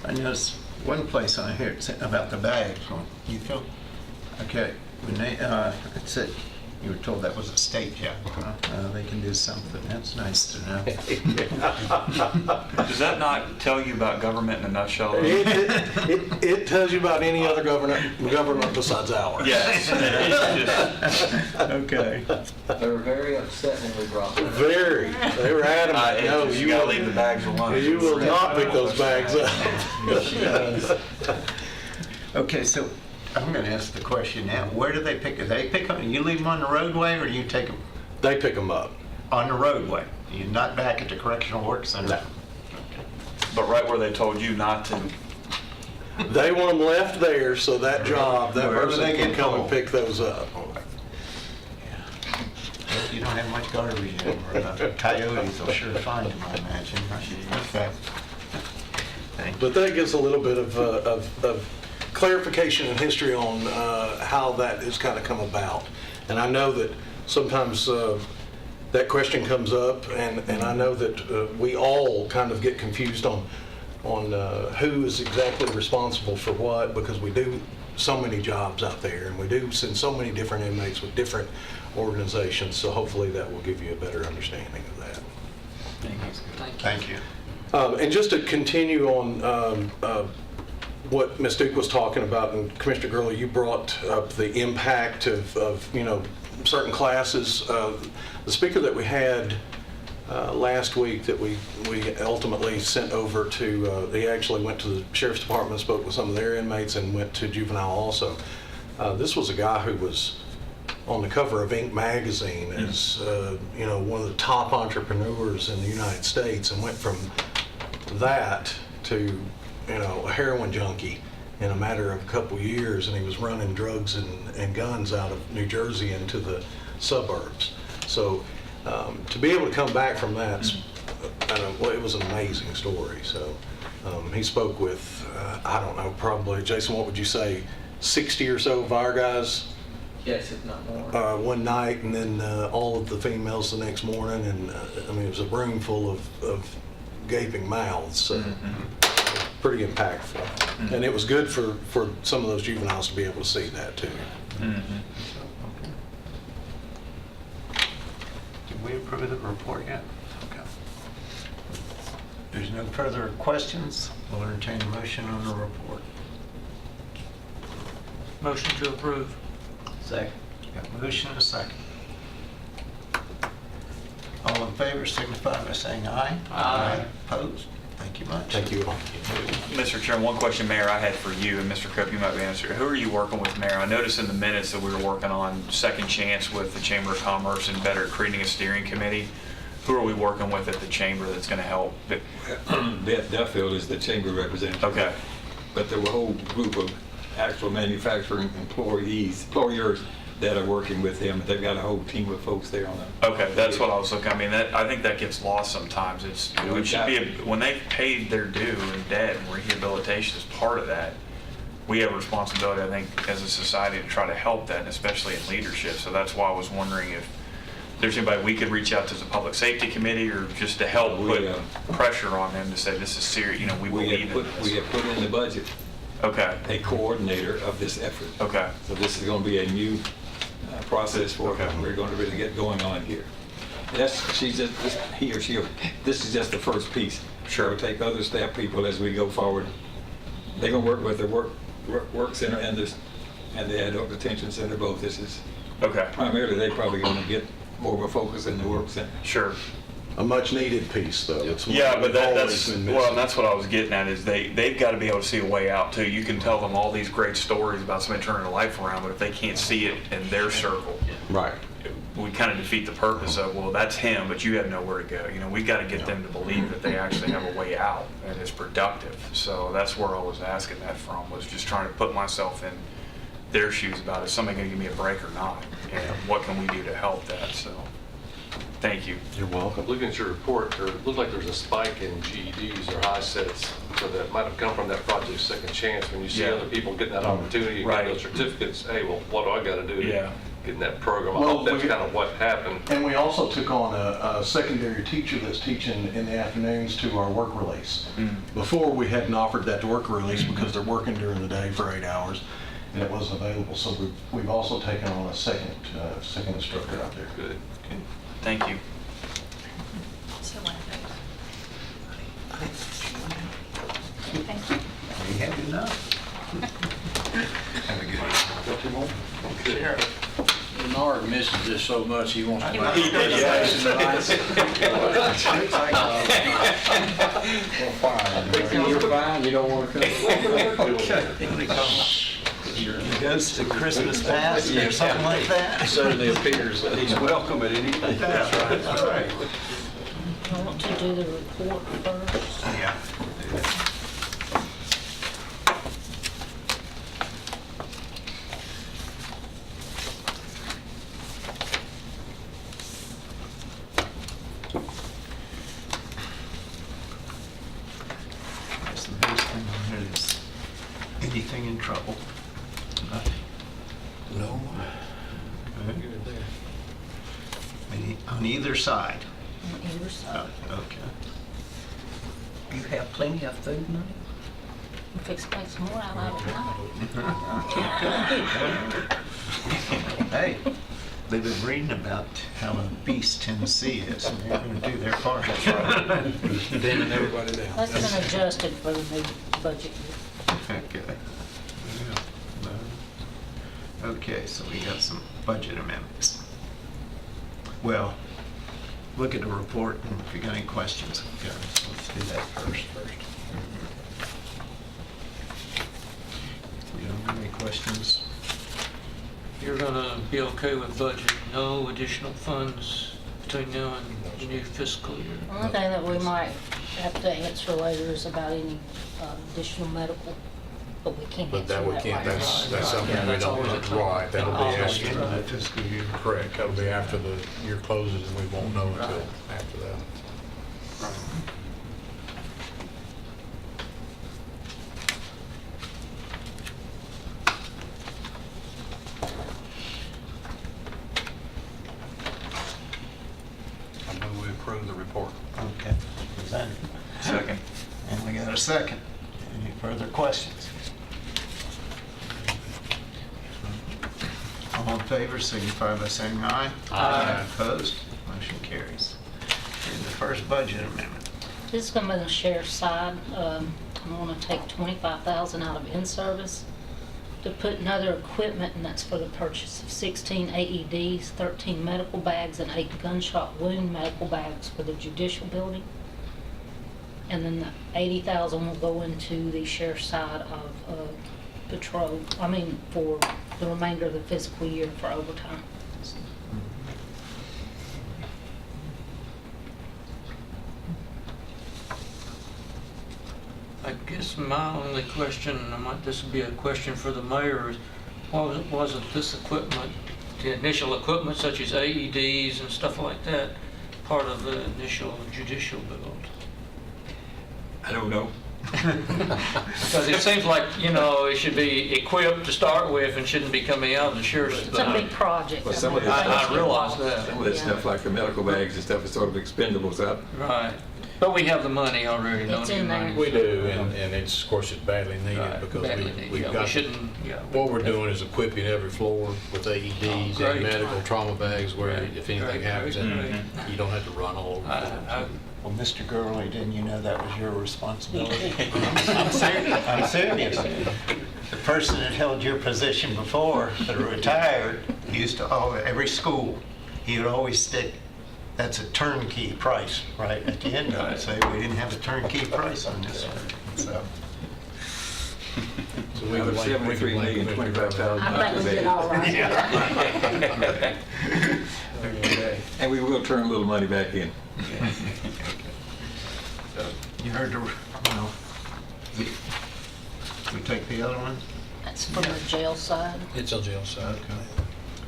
I noticed one place on here about the bags. You feel? Okay. When they, it said you were told that was a state job. They can do something. That's nice to know. Does that not tell you about government in a nutshell? It tells you about any other government besides ours. Yes. Okay. They were very upset when we brought them. Very. They were adamant. No, You gotta leave the bags alone. You will not pick those bags up. Okay, so I'm going to ask the question now. Where do they pick? Do they pick them? You leave them on the roadway, or do you take them They pick them up. on the roadway? You're not back at the correctional work center? No. But right where they told you not to. They want them left there, so that job, that Wherever person they can get come and called. pick those up. You don't have much garbage anymore. Coyotes will sure find them, I imagine. Okay. Thank you. But that gives a little bit of clarification and history on how that has kind of come about. And I know that sometimes that question comes up, and I know that we all kind of get confused on who is exactly responsible for what, because we do so many jobs out there, and we do send so many different inmates with different organizations. So hopefully that will give you a better understanding of that. Thank you. And just to continue on what Ms. Duke was talking about, and Commissioner Gurley, you brought up the impact of certain classes. The speaker that we had last week that we ultimately sent over to, he actually went to the Sheriff's Department, spoke with some of their inmates, and went to juvenile also. This was a guy who was on the cover of Inc. magazine as one of the top entrepreneurs in the United States, and went from that to a heroin junkie in a matter of a couple years, and he was running drugs and guns out of New Jersey into the suburbs. So to be able to come back from that, it was an amazing story. So he spoke with, I don't know, probably, Jason, what would you say, 60 or so of our guys? Yes, if not more. One night, and then all of the females the next morning, and it was a room full of gaping mouths. So pretty impactful, and it was good for some of those juveniles to be able to see that too. Did we approve the report yet? Okay. There's no further questions. We'll entertain a motion on the report. Motion to approve. Second. Got a motion and a second. All in favor signify by saying aye. Aye. Opposed? Thank you much. Thank you all. Mr. Chairman, one question, Mayor, I had for you, and Mr. Cook, you might be answering. Who are you working with, Mayor? I noticed in the minutes that we were working on Second Chance with the Chamber of Commerce and better creating a steering committee. Who are we working with at the Chamber that's going to help? Beth Duffield is the chamber representative. Okay. But there were a whole group of actual manufacturing employers that are working with him. They've got a whole team of folks there on it. Okay, that's what I was looking. I mean, I think that gets lost sometimes. It should be when they've paid their due and debt, and rehabilitation is part of that. We have a responsibility, I think, as a society to try to help that, and especially in leadership. So that's why I was wondering if there's anybody we could reach out to as a public safety committee, or just to help put pressure on them to say this is serious. We believe in this. We have put in the budget. Okay. A coordinator of this effort. Okay. So this is going to be a new process for Okay. we're going to really get going on here. He or she, this is just the first piece. Sure. We'll take other staff people as we go forward. They're going to work with the work center and the adult detention center both. This is primarily they're probably going to get more of a focus in the work center. Sure. A much needed piece though. It's Yeah, but that's been missing. that's what I was getting at is they've got to be able to see a way out too. You can tell them all these great stories about somebody turning their life around, but if they can't see it in their circle, Right. we kind of defeat the purpose of, well, that's him, but you have nowhere to go. We got to get them to believe that they actually have a way out and it's productive. So that's where I was asking that from, was just trying to put myself in their shoes about, is somebody going to give me a break or not? And what can we do to help that? So thank you. You're welcome. Looking at your report, there looked like there's a spike in GEDs or high sets, so that might have come from that Project Second Chance. When you see other people getting that opportunity, you get those certificates, hey, well, what do I got to do to get in that program? I hope that's kind of what happened. And we also took on a secondary teacher that's teaching in the afternoons to our work release. Before, we hadn't offered that to work release because they're working during the day for 8 hours, and it wasn't available. So we've also taken on a second instructor out there. Good. Thank you. Thank you. We have enough. Have a good one. Got 2 more? Sure. Bernard misses this so much, he wants to. You're fine, you don't want to come. He goes to Christmas past or something like that. Certainly appears that he's welcome at any time. That's right. You want to do the report first? Yeah. That's the biggest thing on here is anything in trouble. Nothing. No. On either side. On either side. Okay. You have plenty of food money? If it's like some more, I'll have it tonight. Hey, they've been reading about how obese Tennessee is, and they're going to do their part. Bending everybody down. That's been adjusted for the new budget year. Okay. Okay, so we got some budget amendments. Well, look at the report, and if you got any questions, okay, so let's do that first. If we don't have any questions, You're gonna be okay with budget, no additional funds between now and the new fiscal year? One thing that we might have to answer later is about any additional medical, but we can't But answer that we that can't, right that's now. something Yeah, we that's always a don't, time. right, that'll be Always after. in the fiscal year. Correct, that'll be after the year closes and we won't know until Right. after that. I move we approve the report. Okay, presented. Second. And we got a second. Any further questions? All in favor, signify by saying aye. Aye. Opposed? Motion carries. And the first budget amendment. This is going to be the sheriff's side. I'm going to take $25,000 out of in-service to put in other equipment, and that's for the purchase of 16 AEDs, 13 medical bags, and 8 gunshot wound medical bags for the judicial building. And then the $80,000 will go into the sheriff's side of patrol, for the remainder of the fiscal year for overtime. I guess my only question, this would be a question for the mayor, is wasn't this equipment, the initial equipment such as AEDs and stuff like that, part of the initial judicial build? I don't know. Because it seems like, it should be equipped to start with and shouldn't be coming out of the sheriff's. It's a big project. Well, some of I realize that. Some of that stuff, like the medical bags and stuff, is sort of expendables out. Right. But we have the money already, don't It's we? in there. We do, and it's, of course, it's badly needed Right, because badly needed. we've Yeah, we got, shouldn't, what we're doing is equipping every floor with AEDs great. and medical trauma bags where Right. if anything Great, happens, great, then great. you don't have to run all over. the floor. Well, Mr. Gurley, didn't you know that was your responsibility? I'm serious. The person that held your position before, that retired, used to, every school, he would always stick, that's a turnkey price, right, at the end of it. Say, we didn't have a turnkey price on this one, so. So we Out would of like, we could 73 million, like, 25,000. I think we did all right. Okay. And we will turn a little money back in. So, you heard the, we take the other one? That's for the jail side. It's on jail side.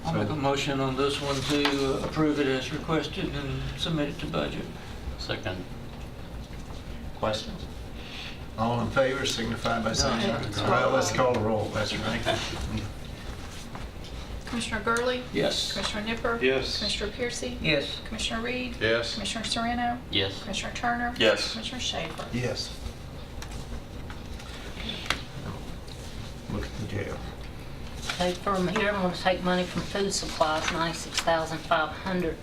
I'll make a motion on this one to approve it as requested and submit it to budget. Second. Questions? All in favor, signify by saying No. aye. Well, let's call the roll, that's right. Commissioner Gurley? Yes. Commissioner Nipper? Yes. Commissioner Piercy? Yes. Commissioner Reed? Yes. Commissioner Serrano? Yes. Commissioner Turner? Yes. Commissioner Schaefer? Yes. Look at the jail. Okay, from here, I'm going to take money from food supplies, $96,500.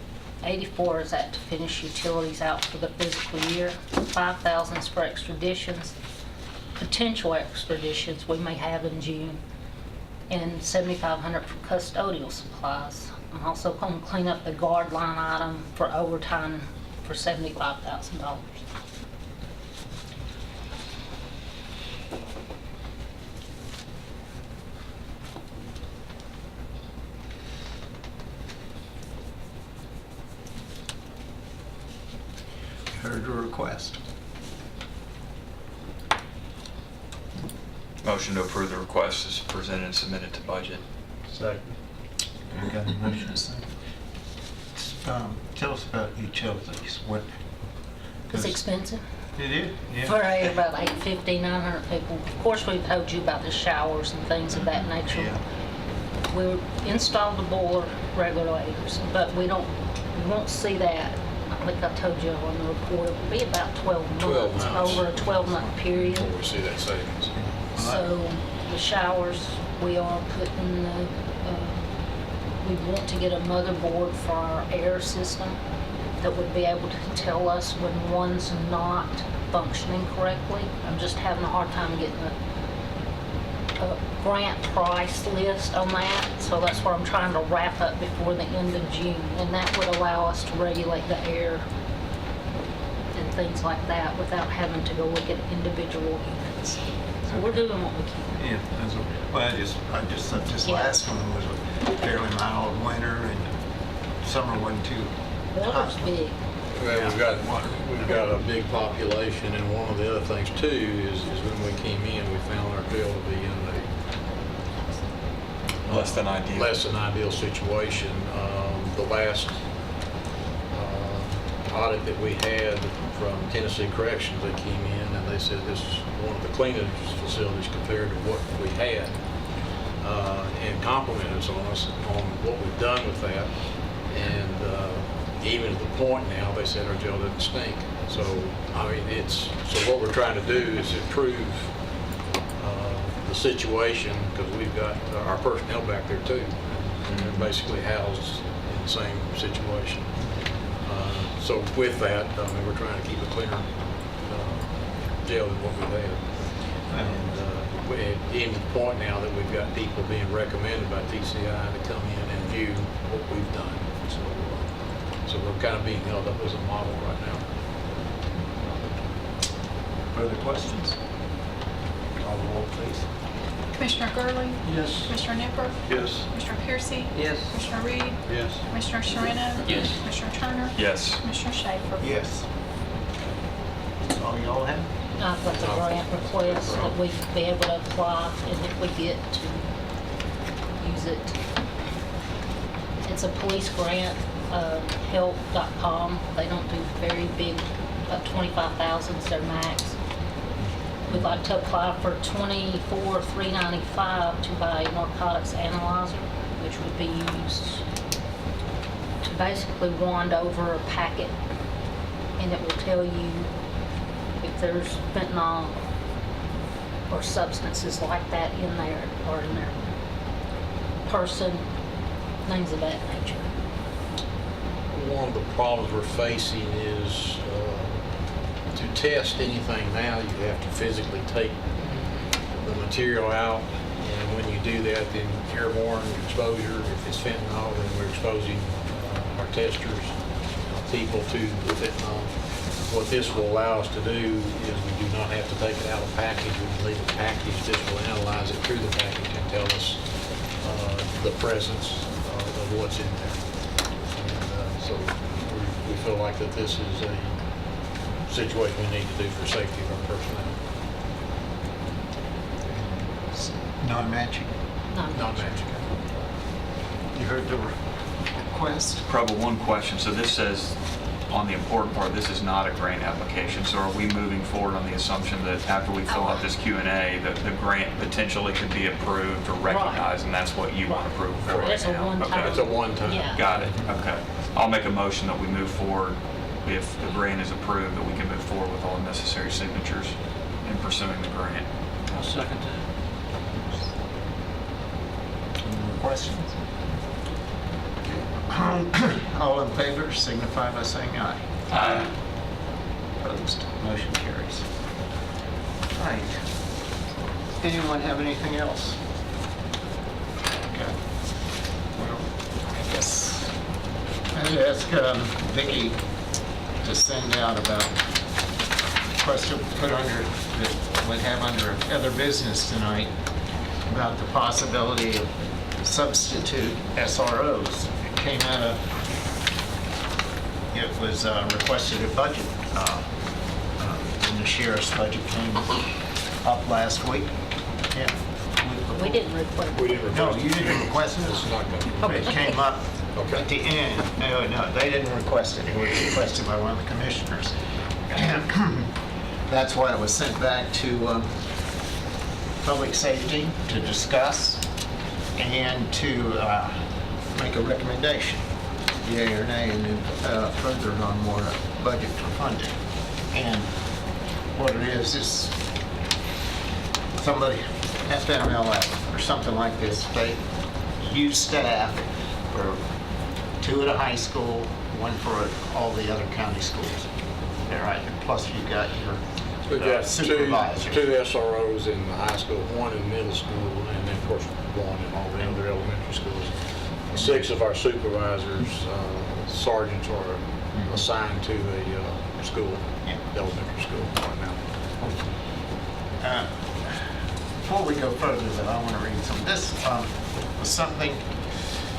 84 is that to finish utilities out for the fiscal year. 5,000 is for extraditions, potential extraditions we may have in June, and 7,500 for custodial supplies. I'm also going to clean up the guard line item for overtime for $75,000. Heard the request. Motion to approve the request is presented and submitted to budget. Second. We got a motion and a second. Tell us about utilities. What? It's expensive. It is? Yeah. For about 850, 900 people. Of course, we've told you about the showers and things of that nature. Yeah. We installed the boiler regulators, but we won't see that. I think I told you on the report, it will be about 12 months, 12 months. over a 12-month period. Before we see that savings. So the showers, we are putting the we want to get a motherboard for our air system that would be able to tell us when one's not functioning correctly. I'm just having a hard time getting a grant price list on that, so that's what I'm trying to wrap up before the end of June, and that would allow us to regulate the air and things like that without having to go look at individual units. So we're doing what we can. Yeah, well, I just thought this Yeah. last one was a fairly mild winter and summer wasn't too hot. Water's big. Well, we've got a big population, and one of the other things too is when we came in, we found our jail to be in a Less than ideal. less than ideal situation. The last audit that we had from Tennessee Corrections, they came in and they said this is one of the cleanest facilities compared to what we had, and complimented us on what we've done with that. And even at the point now, they said our jail doesn't stink. So, I mean, so what we're trying to do is improve the situation, because we've got our personnel back there too, and they're basically housed in the same situation. So with that, I mean, we're trying to keep a cleaner jail than what we've had. And even to the point now that we've got people being recommended by TCI to come in and view what we've done. So we're kind of being held up as a model right now. Further questions? Call the roll, please. Commissioner Gurley? Yes. Commissioner Nipper? Yes. Commissioner Piercy? Yes. Commissioner Reed? Yes. Commissioner Sharino? Yes. Commissioner Turner? Yes. Commissioner Schaefer? Yes. That's all y'all have? I've got the grant request that we be able to apply, and if we get to use it. It's a police grant, help.com. They don't do very big, about 25,000 is their max. We'd like to apply for $24,395 to buy a narcotics analyzer, which would be used to basically wand over a packet, and it will tell you if there's fentanyl or substances like that in there or in their person, things of that nature. One of the problems we're facing is to test anything now, you have to physically take the material out, and when you do that, then airborne exposure, if it's fentanyl, then we're exposing our testers, people to the fentanyl. What this will allow us to do is we do not have to take it out of the package. We can leave it packaged. This will analyze it through the package and tell us the presence of what's in there. And so we feel like that this is a situation we need to do for safety of our personnel. Non-matching. Non-matching. You heard the request? Probably one question. So this says, on the important part, this is not a grant application. So are we moving forward on the assumption that after we fill out this Q&A, that the grant potentially could be approved or recognized, and that's what you want approval for right It's a now? one-time. Okay. It's a one-time. Yeah. Got it. Okay. I'll make a motion that we move forward, if the grant is approved, that we can move forward with all the necessary signatures in pursuing the grant. I'll second that. Any more questions? All in favor signify by saying aye. Aye. Opposed? Motion carries. Right. Anyone have anything else? Okay. Well, I guess I'd ask Vicki to send out about question put under, that would have under other business tonight about the possibility of substitute SROs. It came out of, it was requested a budget, and the sheriff's budget came up last week. Yeah. We didn't request. We didn't No, request you didn't request it. It's not going But it came up Okay. at the end. No, they didn't request it. It was requested by one of the commissioners. And that's why it was sent back to Public Safety to discuss and to make a recommendation, yea or nay, and then further on more budget for funding. And what it is somebody, FMLA or something like this, they use staff for 2 at a high school, 1 for all the other county schools. All right, and plus you got your We've got supervisor. two SROs in the high school, 1 in middle school, and then of course 1 in all the other elementary schools. 6 of our supervisors, sergeants are assigned to a school, elementary school right now. Before we go further, but I want to read some. This was something,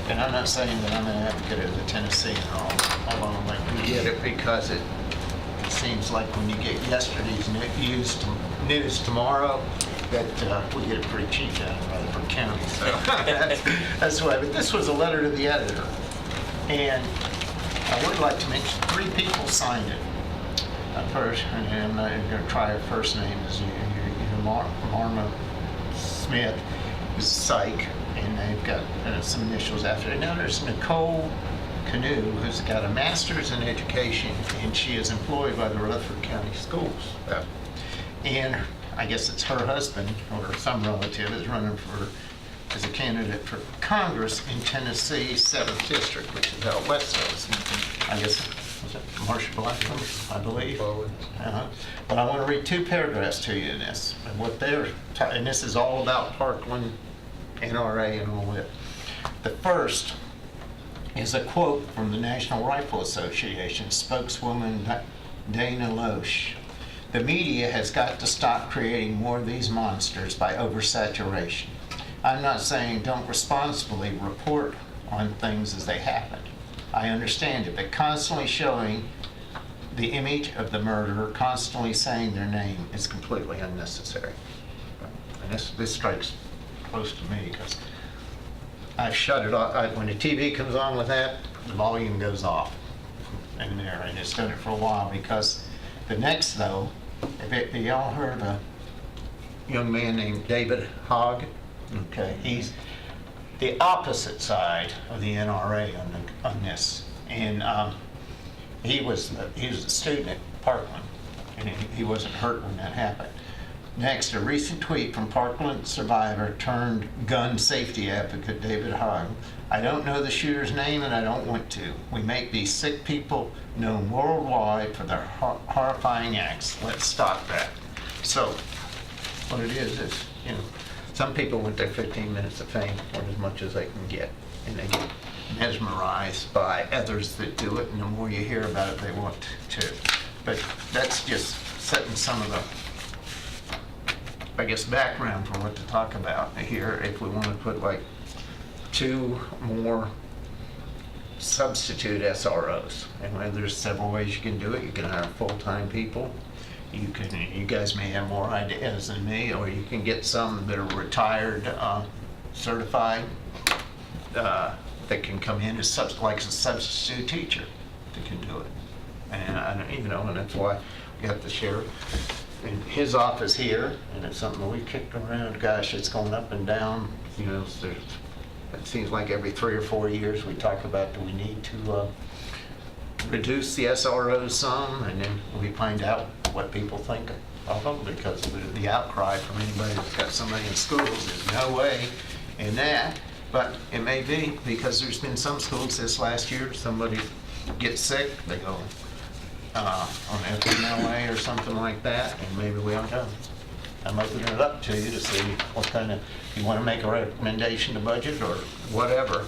and I'm not saying that I'm an advocate of the Tennessee and all, although like we get it because it seems like when you get yesterday's news tomorrow, that we get it pretty cheap down in Rutherford County. So that's why. But this was a letter to the editor, and I would like to mention 3 people signed it. First, and I'm not going to try her first name, is Marma Smith, is psych, and they've got some initials after it. Now there's Nicole Canoe, who's got a master's in education, and she is employed by the Rutherford County Schools. And I guess it's her husband or some relative is running as a candidate for Congress in Tennessee 7th District, which is out west of us. I guess, was it Marsha Blackburn, I believe? But I want to read 2 paragraphs to you in this. And what and this is all about Parkland, NRA, and all that. The first is a quote from the National Rifle Association spokeswoman Dana Loesch. The media has got to stop creating more of these monsters by oversaturation. I'm not saying don't responsibly report on things as they happen. I understand it, but constantly showing the image of the murderer, constantly saying their name is completely unnecessary. And this strikes close to me because I've shut it off. When the TV comes on with that, the volume goes off in there, and it's done it for a while because the next, though, have y'all heard of a young man named David Hogg? Okay, he's the opposite side of the NRA on this, and he was a student at Parkland, and he wasn't hurt when that happened. Next, a recent tweet from Parkland survivor turned gun safety advocate David Hogg. I don't know the shooter's name and I don't want to. We make these sick people known worldwide for their horrifying acts. Let's stop that. So, what it is, some people want their 15 minutes of fame or as much as they can get, and they get mesmerized by others that do it, and the more you hear about it, they want to. But that's just setting some of the, I guess, background for what to talk about here. If we want to put like 2 more substitute SROs, and there's several ways you can do it. You can hire full-time people. You guys may have more ideas than me, or you can get some that are retired, certified, that can come in as like a substitute teacher that can do it. And and that's why we got the sheriff in his office here, and it's something we kicked around. Gosh, it's going up and down. It seems like every 3 or 4 years we talk about, do we need to reduce the SROs some, and then we find out what people think of them, because the outcry from anybody that's got somebody in schools is no way in that. But it may be because there's been some schools this last year, somebody gets sick, they go on FMLA or something like that, and maybe we don't know. I'm opening it up to you to see what kind of, you want to make a recommendation to budget or whatever.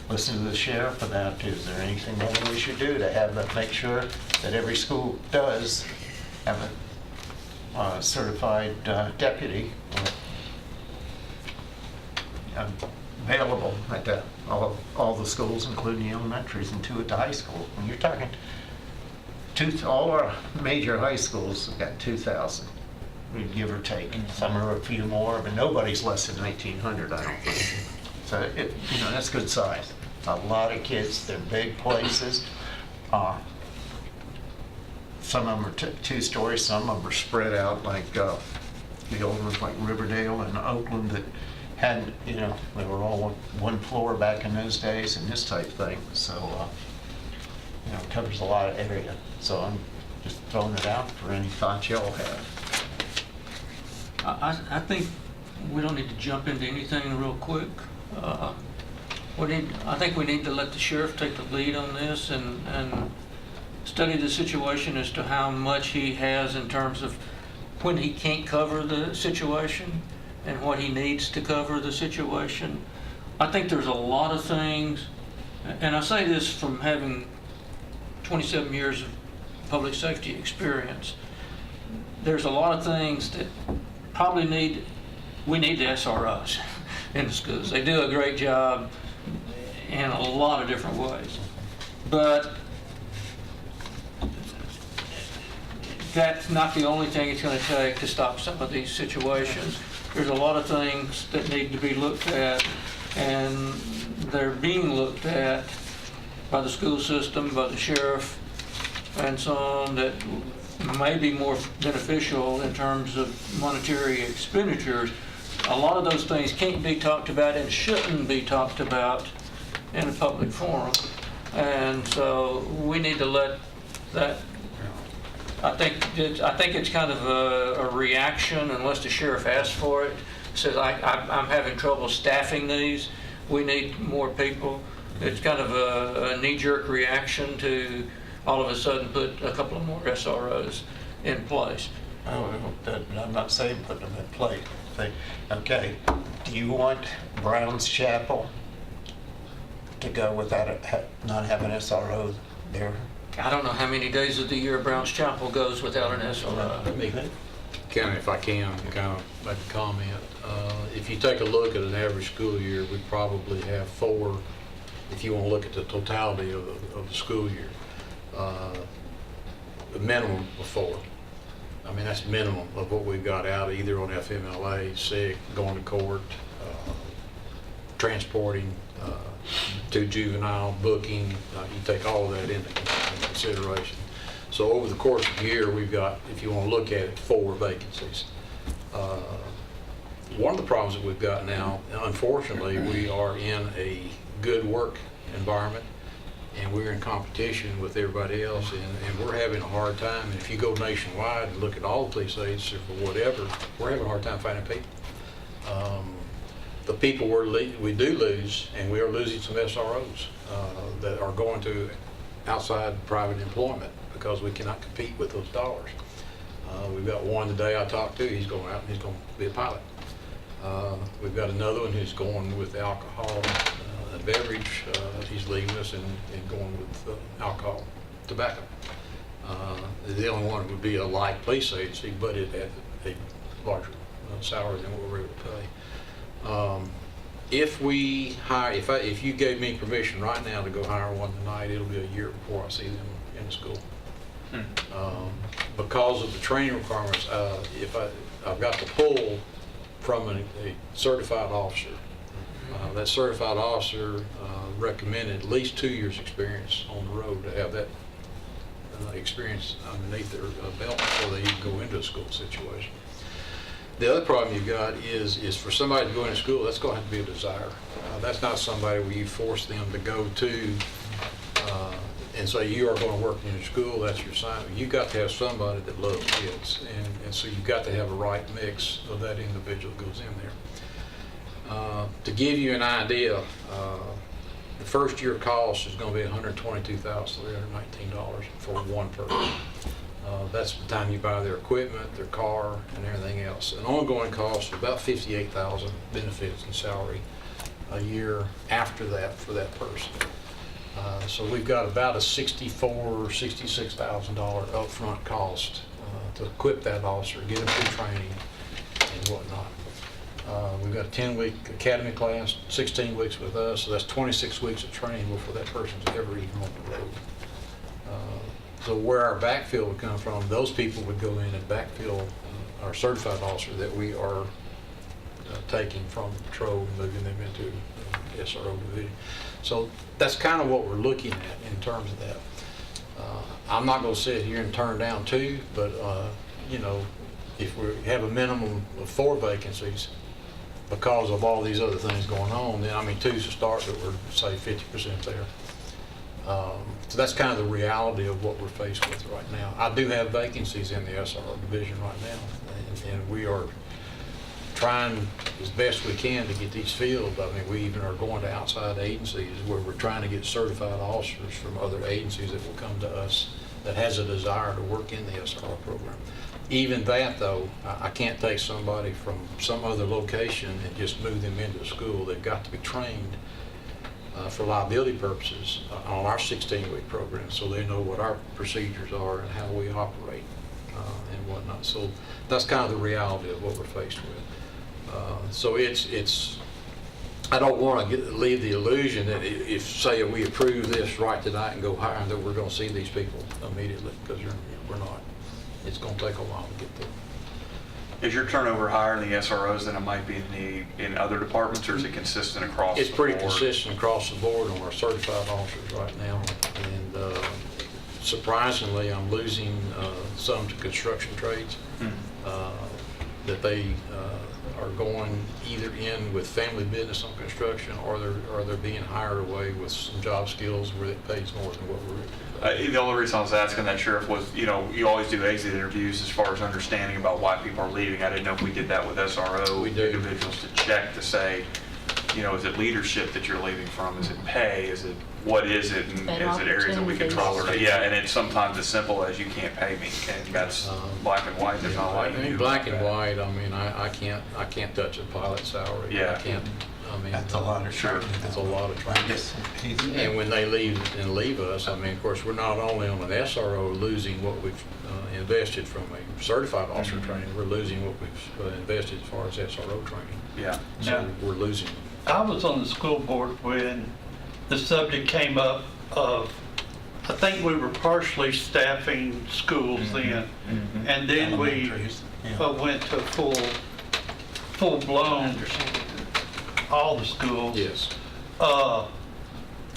Listen to the sheriff about, is there anything more we should do to make sure that every school does have a certified deputy available at all the schools, including the elementaries, and 2 at the high school. When you're talking, all our major high schools have got 2,000, give or take. Some are a few more, but nobody's less than 1,900, I don't think. So that's good size. A lot of kids, they're big places. Some of them are 2-story, some of them are spread out like the old ones like Riverdale and Oakland that hadn't, they were all 1 floor back in those days and this type thing. So, it covers a lot of area. So I'm just throwing it out for any thoughts y'all have. I think we don't need to jump into anything real quick. I think we need to let the sheriff take the lead on this and study the situation as to how much he has in terms of when he can't cover the situation and what he needs to cover the situation. I think there's a lot of things, and I say this from having 27 years of public safety experience. There's a lot of things that probably we need the SROs in the schools. They do a great job in a lot of different ways. But that's not the only thing it's going to take to stop some of these situations. There's a lot of things that need to be looked at, and they're being looked at by the school system, by the sheriff, and so on, that may be more beneficial in terms of monetary expenditures. A lot of those things can't be talked about and shouldn't be talked about in a public forum. And so we need to let that, I think it's kind of a reaction, unless the sheriff asks for it, says I'm having trouble staffing these, we need more people. It's kind of a knee-jerk reaction to all of a sudden put a couple of more SROs in place. I'm not saying put them in place. Say, okay, do you want Browns Chapel to go without not having SRO there? I don't know how many days of the year Browns Chapel goes without an SRO. Kind of, if I can, kind of make a comment. If you take a look at an average school year, we probably have 4, if you want to look at the totality of the school year. A minimum of 4. I mean, that's minimum of what we've got out, either on FMLA, sick, going to court, transporting to juvenile, booking. You take all of that into consideration. So over the course of the year, we've got, if you want to look at it, 4 vacancies. One of the problems that we've got now, unfortunately, we are in a good work environment, and we're in competition with everybody else, and we're having a hard time. And if you go nationwide and look at all the police agencies or whatever, we're having a hard time finding people. The people we do lose, and we are losing some SROs that are going to outside private employment because we cannot compete with those dollars. We've got one today I talked to, he's going out and he's going to be a pilot. We've got another one who's going with alcohol and beverage. He's leaving us and going with alcohol, tobacco. The only one would be a light police agency, but it had a larger salary than what we're able to pay. If we hire, if you gave me permission right now to go hire one tonight, it'll be a year before I see them in the school. Because of the training requirements, I've got to pull from a certified officer. That certified officer recommended at least 2 years experience on the road to have that experience underneath their belt before they even go into a school situation. The other problem you've got is for somebody to go into school, that's going to have to be a desire. That's not somebody where you force them to go to and say you are going to work in your school, that's your assignment. You've got to have somebody that loves kids, and so you've got to have a right mix of that individual that goes in there. To give you an idea, the first year cost is going to be $122,319 for one person. That's the time you buy their equipment, their car, and everything else. An ongoing cost of about $58,000 benefits and salary a year after that for that person. So we've got about a $64,000 or $66,000 upfront cost to equip that officer, get him through training and whatnot. We've got a 10-week academy class, 16 weeks with us, so that's 26 weeks of training before that person's ever even on the road. So where our backfill would come from, those people would go in and backfill our certified officer that we are taking from the patrol and moving them into the SRO division. So that's kind of what we're looking at in terms of that. I'm not going to sit here and turn down 2, but you know, if we have a minimum of 4 vacancies because of all these other things going on, then I mean 2's a start, but we're say 50% there. So that's kind of the reality of what we're faced with right now. I do have vacancies in the SRO division right now, and we are trying as best we can to get these filled. I mean, we even are going to outside agencies where we're trying to get certified officers from other agencies that will come to us that has a desire to work in the SRO program. Even that, though, I can't take somebody from some other location and just move them into a school. They've got to be trained for liability purposes on our 16-week program, so they know what our procedures are and how we operate and whatnot. So that's kind of the reality of what we're faced with. So it's I don't want to leave the illusion that if, say, we approve this right tonight and go higher, that we're going to see these people immediately, because we're not. It's going to take a while to get there. Is your turnover higher in the SROs than it might be in other departments, or is it consistent across the board? It's pretty consistent across the board on our certified officers right now. And surprisingly, I'm losing some to construction trades that they are going either in with family business on construction, or they're being hired away with some job skills where it pays more than what we're. The only reason I was asking that, Sheriff, was, you know, you always do exit interviews as far as understanding about why people are leaving. I didn't know if we did that with SRO individuals to check to say, you know, is it leadership that you're leaving from? Is it pay? Is it, what is it? And is it areas that we can tolerate? Yeah, and it's sometimes as simple as you can't pay me, and that's black and white. There's not like I mean, black and white. I mean, I can't touch a pilot's salary. Yeah. I can't. I mean, That's a lot of training. It's a lot of training. Yes. And when they leave us, I mean, of course, we're not only on an SRO losing what we've invested from a certified officer training, we're losing what we've invested as far as SRO training. Yeah. So we're losing. I was on the school board when the subject came up of, I think we were partially staffing schools then, and then we went to full-blown all the schools. Yes.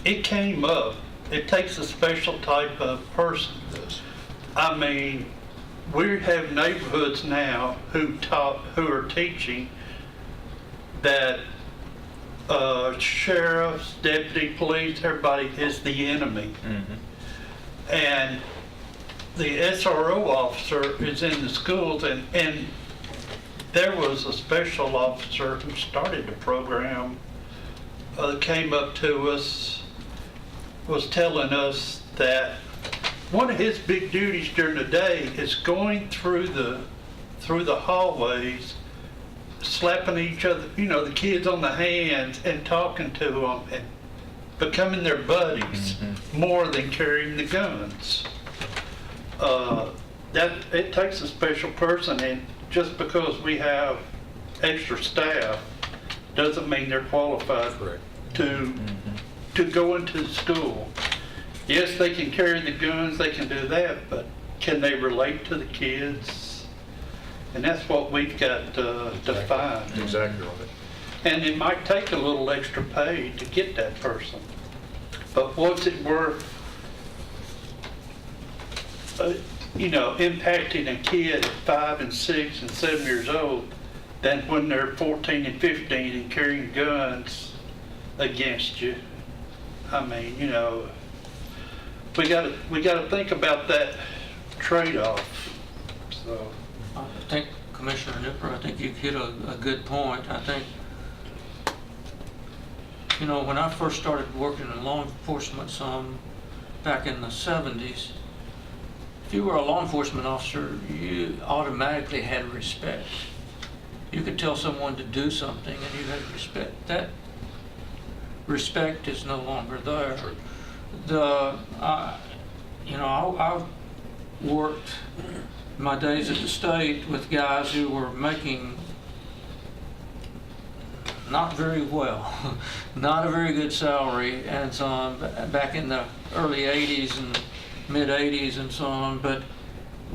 It came up. It takes a special type of person. I mean, we have neighborhoods now who are teaching that sheriffs, deputy police, everybody is the enemy. And the SRO officer is in the schools, and there was a special officer who started the program, came up to us, was telling us that one of his big duties during the day is going through the hallways, slapping each other, you know, the kids on the hands and talking to them and becoming their buddies more than carrying the guns. That it takes a special person, and just because we have extra staff doesn't mean they're qualified to go into the school. Yes, they can carry the guns, they can do that, but can they relate to the kids? And that's what we've got to find. Exactly right. And it might take a little extra pay to get that person. But what's it worth, you know, impacting a kid at 5 and 6 and 7 years old than when they're 14 and 15 and carrying guns against you? I mean, you know, we got to think about that trade-off. So I think, Commissioner Nipper, I think you hit a good point. I think, you know, when I first started working in law enforcement some back in the 70s, if you were a law enforcement officer, you automatically had respect. You could tell someone to do something and you had respect. That respect is no longer there. You know, I've worked my days at the state with guys who were making not very well, not a very good salary and so on, back in the early 80s and mid 80s and so on, but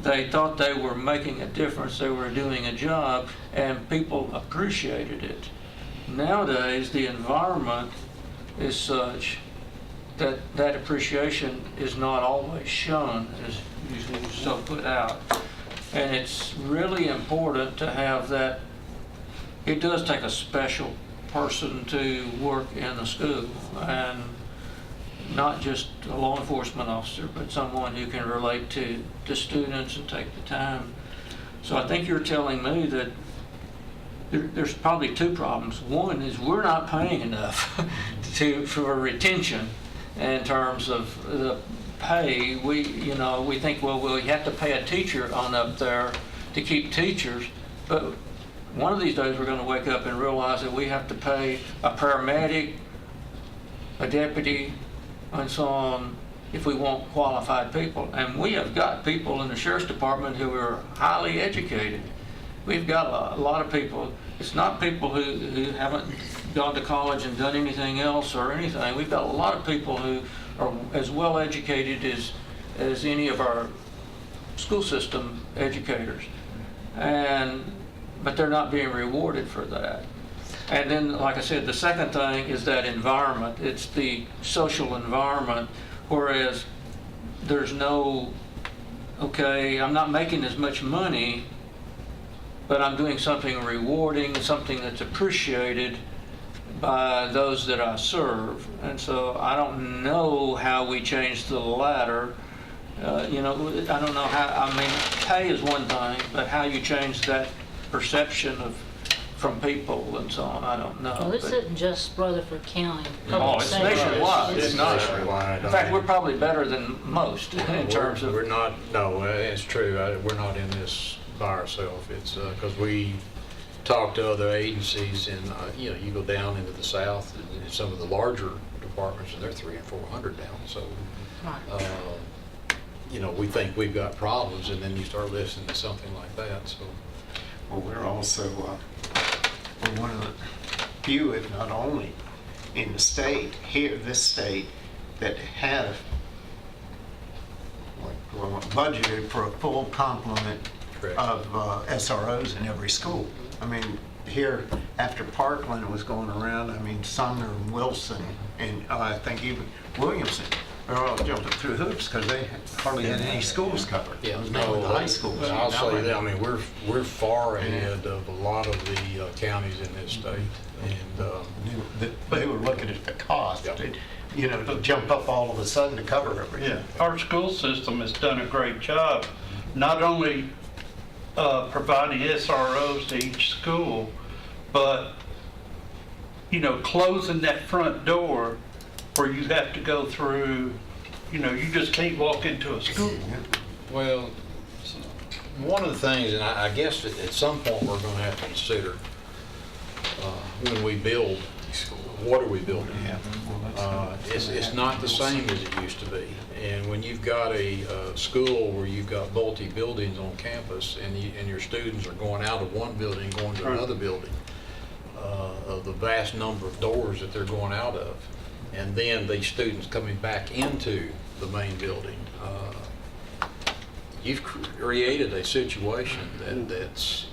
they thought they were making a difference, they were doing a job, and people appreciated it. Nowadays, the environment is such that that appreciation is not always shown, as usually so put out. And it's really important to have that. It does take a special person to work in the school, and not just a law enforcement officer, but someone who can relate to students and take the time. So I think you're telling me that there's probably two problems. One is we're not paying enough for retention in terms of the pay. We think, well, we have to pay a teacher on up there to keep teachers, but one of these days we're going to wake up and realize that we have to pay a paramedic, a deputy, and so on if we want qualified people. And we have got people in the sheriff's department who are highly educated. We've got a lot of people. It's not people who haven't gone to college and done anything else or anything. We've got a lot of people who are as well educated as any of our school system educators. But they're not being rewarded for that. And then, like I said, the second thing is that environment. It's the social environment, whereas there's no, okay, I'm not making as much money, but I'm doing something rewarding, something that's appreciated by those that I serve. And so I don't know how we change the latter. I don't know how, pay is one thing, but how you change that perception from people and so on, I don't know. Well, this isn't just Rutherford County. It's nationwide. It's nationwide. In fact, we're probably better than most in terms of... We're not, no, it's true. We're not in this by ourselves. It's because we talk to other agencies, and you go down into the south, and some of the larger departments, and they're 300 and 400 down. So, we think we've got problems, and then you start listening to something like that. So, well, we're also we're one of the few, if not only, in the state here, this state, that have budgeted for a full complement of SROs in every school. I mean, here after Parkland was going around, Sumner and Wilson, and I think even Williamson, they're all jumping through hoops because they hardly had any schools covered. Yeah, It was mainly the high schools. I'll say that. We're far ahead of a lot of the counties in this state, and they were looking at the cost, to jump up all of a sudden to cover everything. Yeah, our school system has done a great job, not only providing SROs to each school, but closing that front door where you have to go through, you just can't walk into a school. well, one of the things, and I guess at some point we're going to have to consider when we build, what are we building? It's not the same as it used to be. And when you've got a school where you've got multi-buildings on campus, and your students are going out of one building and going to another building, of the vast number of doors that they're going out of, and then these students coming back into the main building, you've created a situation that's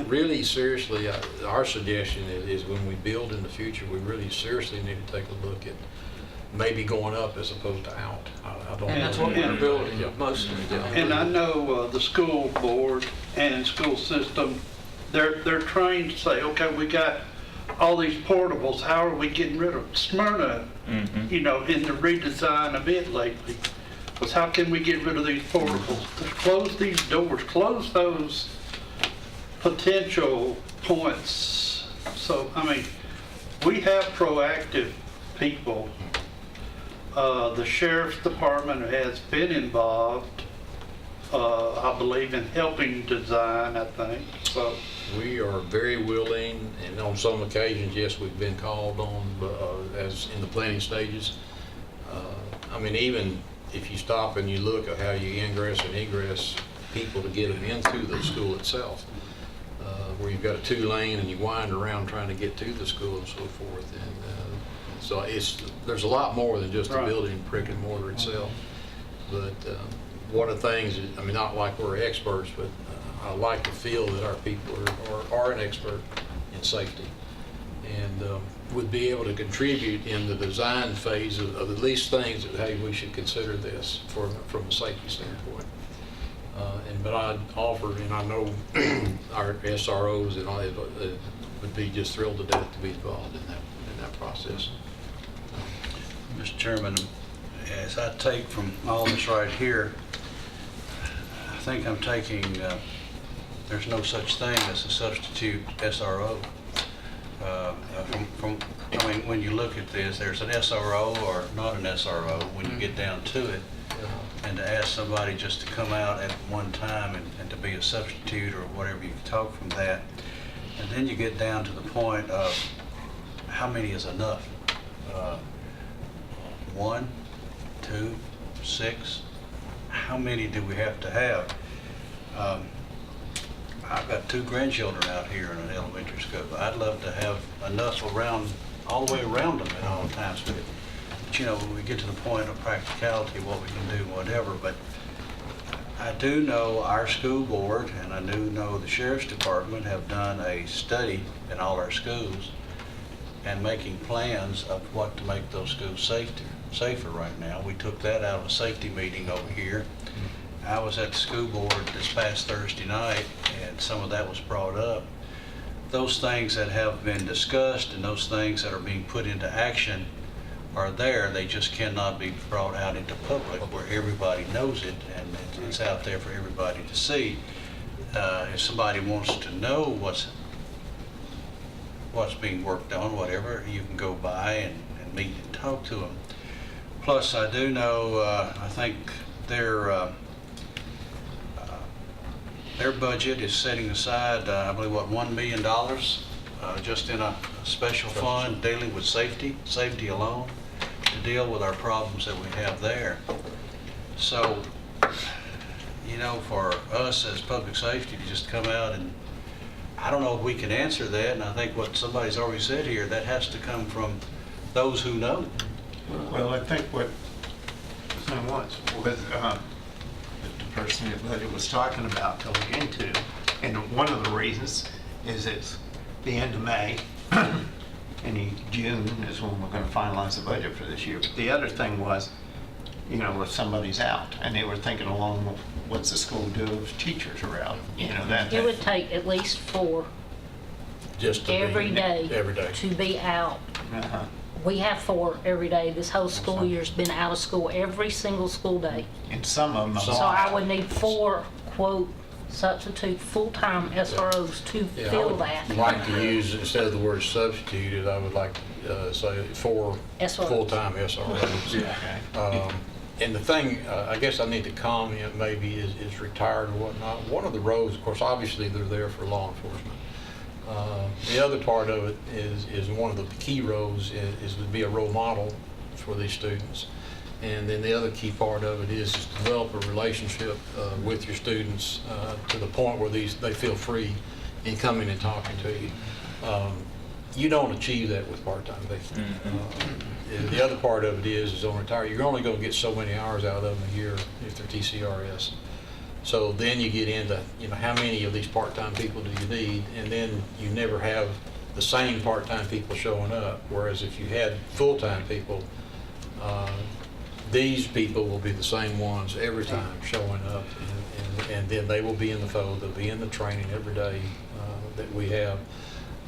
really seriously, our suggestion is when we build in the future, we really seriously need to take a look at maybe going up as opposed to out. I don't And know. that's what we're building, most of it. And I know the school board and school system, they're trained to say, okay, we got all these portables, how are we getting rid of Smyrna, in the redesign of it lately? Was how can we get rid of these portables? Close these doors, close those potential points. So, we have proactive people. The sheriff's department has been involved, I believe, in helping design, I think, so. We are very willing, and on some occasions, yes, we've been called on as in the planning stages. Even if you stop and you look at how you ingress and egress people to get them into the school itself, where you've got a 2-lane and you wind around trying to get to the school and so forth. And so there's a lot more than just the building, brick and mortar itself. But one of the things, not like we're experts, but I like to feel that our people are an expert in safety, and would be able to contribute in the design phase of at least things that, hey, we should consider this from a safety standpoint. But I'd offer, and I know our SROs and all would be just thrilled to death to be involved in that process. Mr. Chairman, as I take from all this right here, I think I'm taking there's no such thing as a substitute SRO. I mean, when you look at this, there's an SRO or not an SRO when you get down to it. And to ask somebody just to come out at one time and to be a substitute or whatever, you can talk from that. And then you get down to the point of how many is enough? 1, 2, 6? How many do we have to have? I've got 2 grandchildren out here in an elementary school. I'd love to have enough around, all the way around them at all times. But you know, when we get to the point of practicality, what we can do, whatever. But I do know our school board, and I do know the sheriff's department have done a study in all our schools and making plans of what to make those schools safer right now. We took that out of a safety meeting over here. I was at the school board this past Thursday night, and some of that was brought up. Those things that have been discussed and those things that are being put into action are there. They just cannot be brought out into public where everybody knows it and it's out there for everybody to see. If somebody wants to know what's being worked on, whatever, you can go by and meet and talk to them. Plus, I do know, I think their budget is setting aside, I believe, what, $1 million just in a special fund dealing with safety alone, to deal with our problems that we have there. So, you know, for us as public safety to just come out and, I don't know if we can answer that, and I think what somebody's already said here, that has to come from those who know. Well, I think what with the person that it was talking about to look into, and one of the reasons is it's the end of May, and June is when we're going to finalize the budget for this year. But the other thing was, you know, if somebody's out, and they were thinking along, what's the school do if teachers are out? You know, that. It would take at least 4 Just to be- every day Every day. to be out. Uh-huh. We have 4 every day. This whole school year's been out of school every single school day. And some of them. So I would need 4, quote, substitute full-time SROs to Yeah, I fill would that. like to use, instead of the word substituted, I would like to say 4 SROs. full-time SROs. And the thing, I guess I need to comment maybe is retired or whatnot. One of the roles, of course, obviously they're there for law enforcement. The other part of it is one of the key roles is to be a role model for these students. And then the other key part of it is to develop a relationship with your students to the point where they feel free in coming and talking to you. You don't achieve that with part-time people. The other part of it is on retire, you're only going to get so many hours out of them a year if they're TCRS. So then you get into, you know, how many of these part-time people do you need? And then you never have the same part-time people showing up. Whereas if you had full-time people, these people will be the same ones every time showing up. And then they will be in the fold, they'll be in the training every day that we have,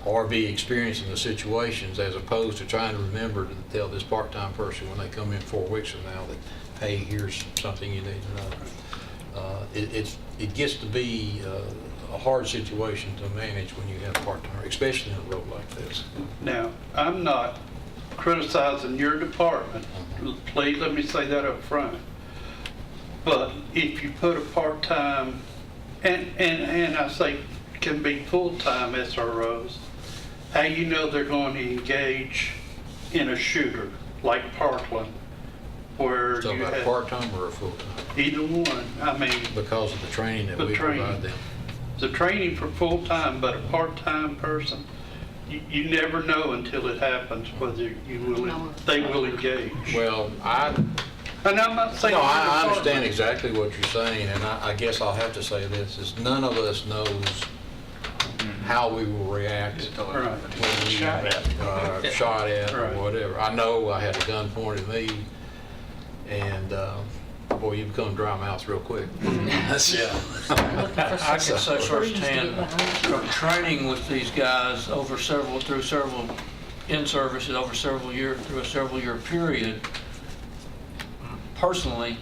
or be experiencing the situations as opposed to trying to remember to tell this part-time person when they come in 4 weeks from now that, hey, here's something you need to know. It gets to be a hard situation to manage when you have part-time, especially in a role like this. Now, I'm not criticizing your department. Please let me say that up front. But if you put a part-time, and I say can be full-time SROs, how you know they're going to engage in a shooter like Parkland, where So you about a have part-time or a full-time? either one. I mean, Because of the training that The we training. provide them. the training for full-time, but a part-time person, you never know until it happens whether they will engage. Well, And I'm not saying. No, your I department. understand exactly what you're saying, and I guess I'll have to say this, is none of us knows how we will react Right. when we shot at or Right. whatever. I know I had a gun pointed at me, and boy, you become dry mouth real quick. I can say firsthand, from training with these guys through several in-services over several years, through a several year period, personally,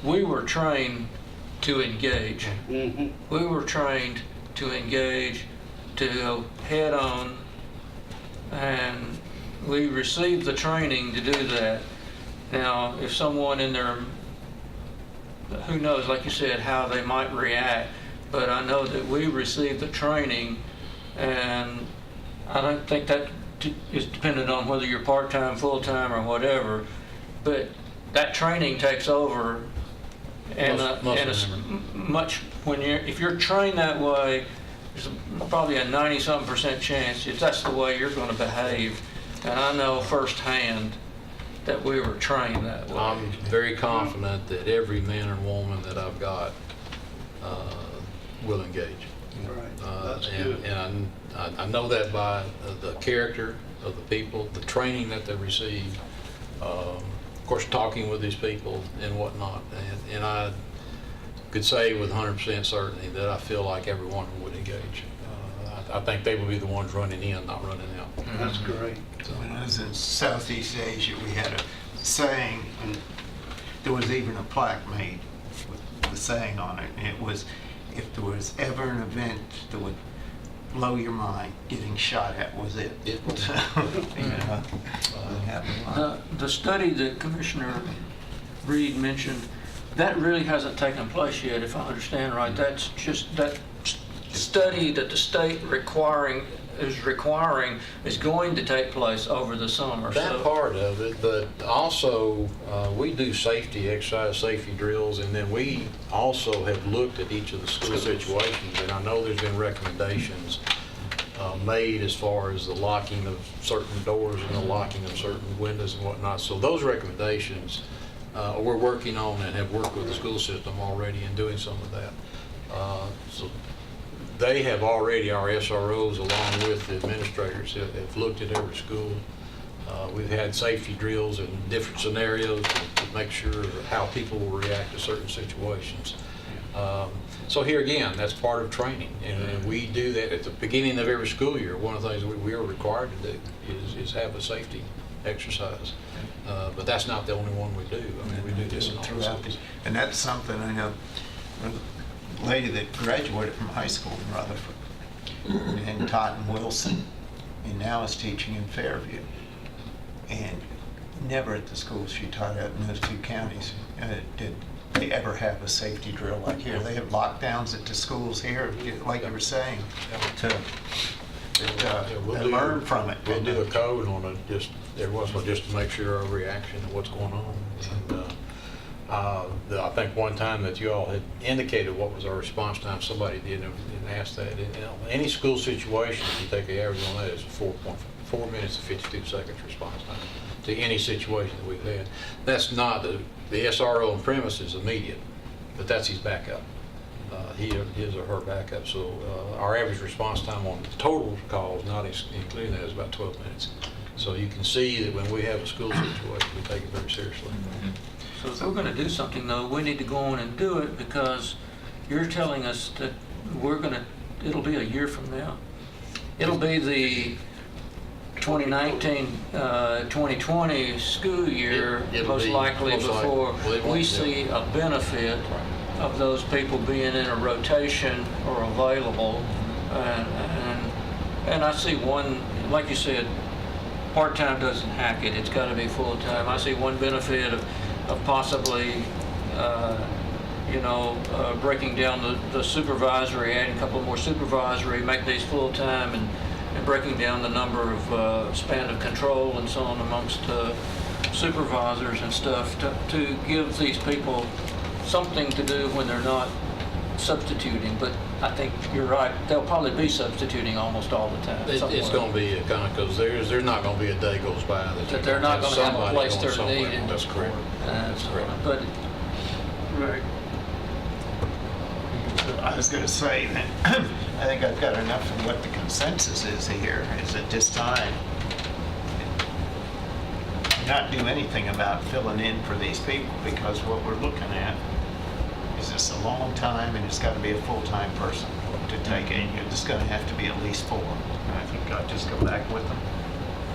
we were trained to engage. We were trained to engage, to go head on, and we received the training to do that. Now, if someone in there, who knows, like you said, how they might react, but I know that we received the training, and I don't think that is dependent on whether you're part-time, full-time, or whatever, but that training takes over, and it's much, when if you're trained that way, there's probably a 90-something% chance if that's the way you're going to behave, and I know firsthand that we were trained that way. I'm very confident that every man and woman that I've got will engage. And I know that by the character of the people, the training that they receive, of course, talking with these people and whatnot. And I could say with 100% certainty that I feel like everyone would engage. I think they would be the ones running in, not running out. That's great. When I was in Southeast Asia, we had a saying, and there was even a plaque made with the saying on it, and it was, if there was ever an event that would blow your mind, getting shot at was it. The study that Commissioner Reed mentioned, that really hasn't taken place yet, if I understand right. That's just that study that the state is requiring is going to take place over the summer. That part of it, but also we do safety, exercise safety drills, and then we also have looked at each of the school situations, and I know there's been recommendations made as far as the locking of certain doors and the locking of certain windows and whatnot. So those recommendations we're working on and have worked with the school system already in doing some of that. So they have already, our SROs along with the administrators have looked at every school. We've had safety drills in different scenarios to make sure how people will react to certain situations. So here again, that's part of training, and we do that at the beginning of every school year. One of the things we are required to do is have a safety exercise. But that's not the only one we do. I mean, we do this in all the schools. And that's something I know. A lady that graduated from high school in Rutherford, and Totten Wilson, and now is teaching in Fairview. And never at the schools she taught at in those two counties did they ever have a safety drill like here. They have lockdowns at the schools here, like you were saying, to learn from it. We'll do a code on it just every once in a while, just to make sure our reaction to what's going on. And I think one time that you all had indicated what was our response time. Somebody did and asked that. Any school situation, if you take the average on that, is 4 minutes and 52 seconds response time to any situation that we've had. That's not the SRO on premise is immediate, but that's his backup. His or her backup. So our average response time on total calls, not including that, is about 12 minutes. So you can see that when we have a school situation, we take it very seriously. So if we're going to do something, though, we need to go on and do it, because you're telling us that it'll be a year from now. It'll be the 2019-2020 school year, most likely before we see a benefit of those people being in a rotation or available. And I see one, like you said, part-time doesn't hack it. It's got to be full-time. I see one benefit of possibly, breaking down the supervisory, adding a couple more supervisory, make these full-time, and breaking down the number of span of control and so on amongst supervisors and stuff to give these people something to do when they're not substituting. But I think you're right, they'll probably be substituting almost all the time. It's going to be a kind of, because there's not going to be a day goes by that they're not going to have a place they're needed. That's correct. That's correct. But right. I was going to say that I think I've got enough of what the consensus is here, is at this time not do anything about filling in for these people, because what we're looking at is this a long time, and it's got to be a full-time person to take it. It's going to have to be at least 4. And I think I'll just go back with them.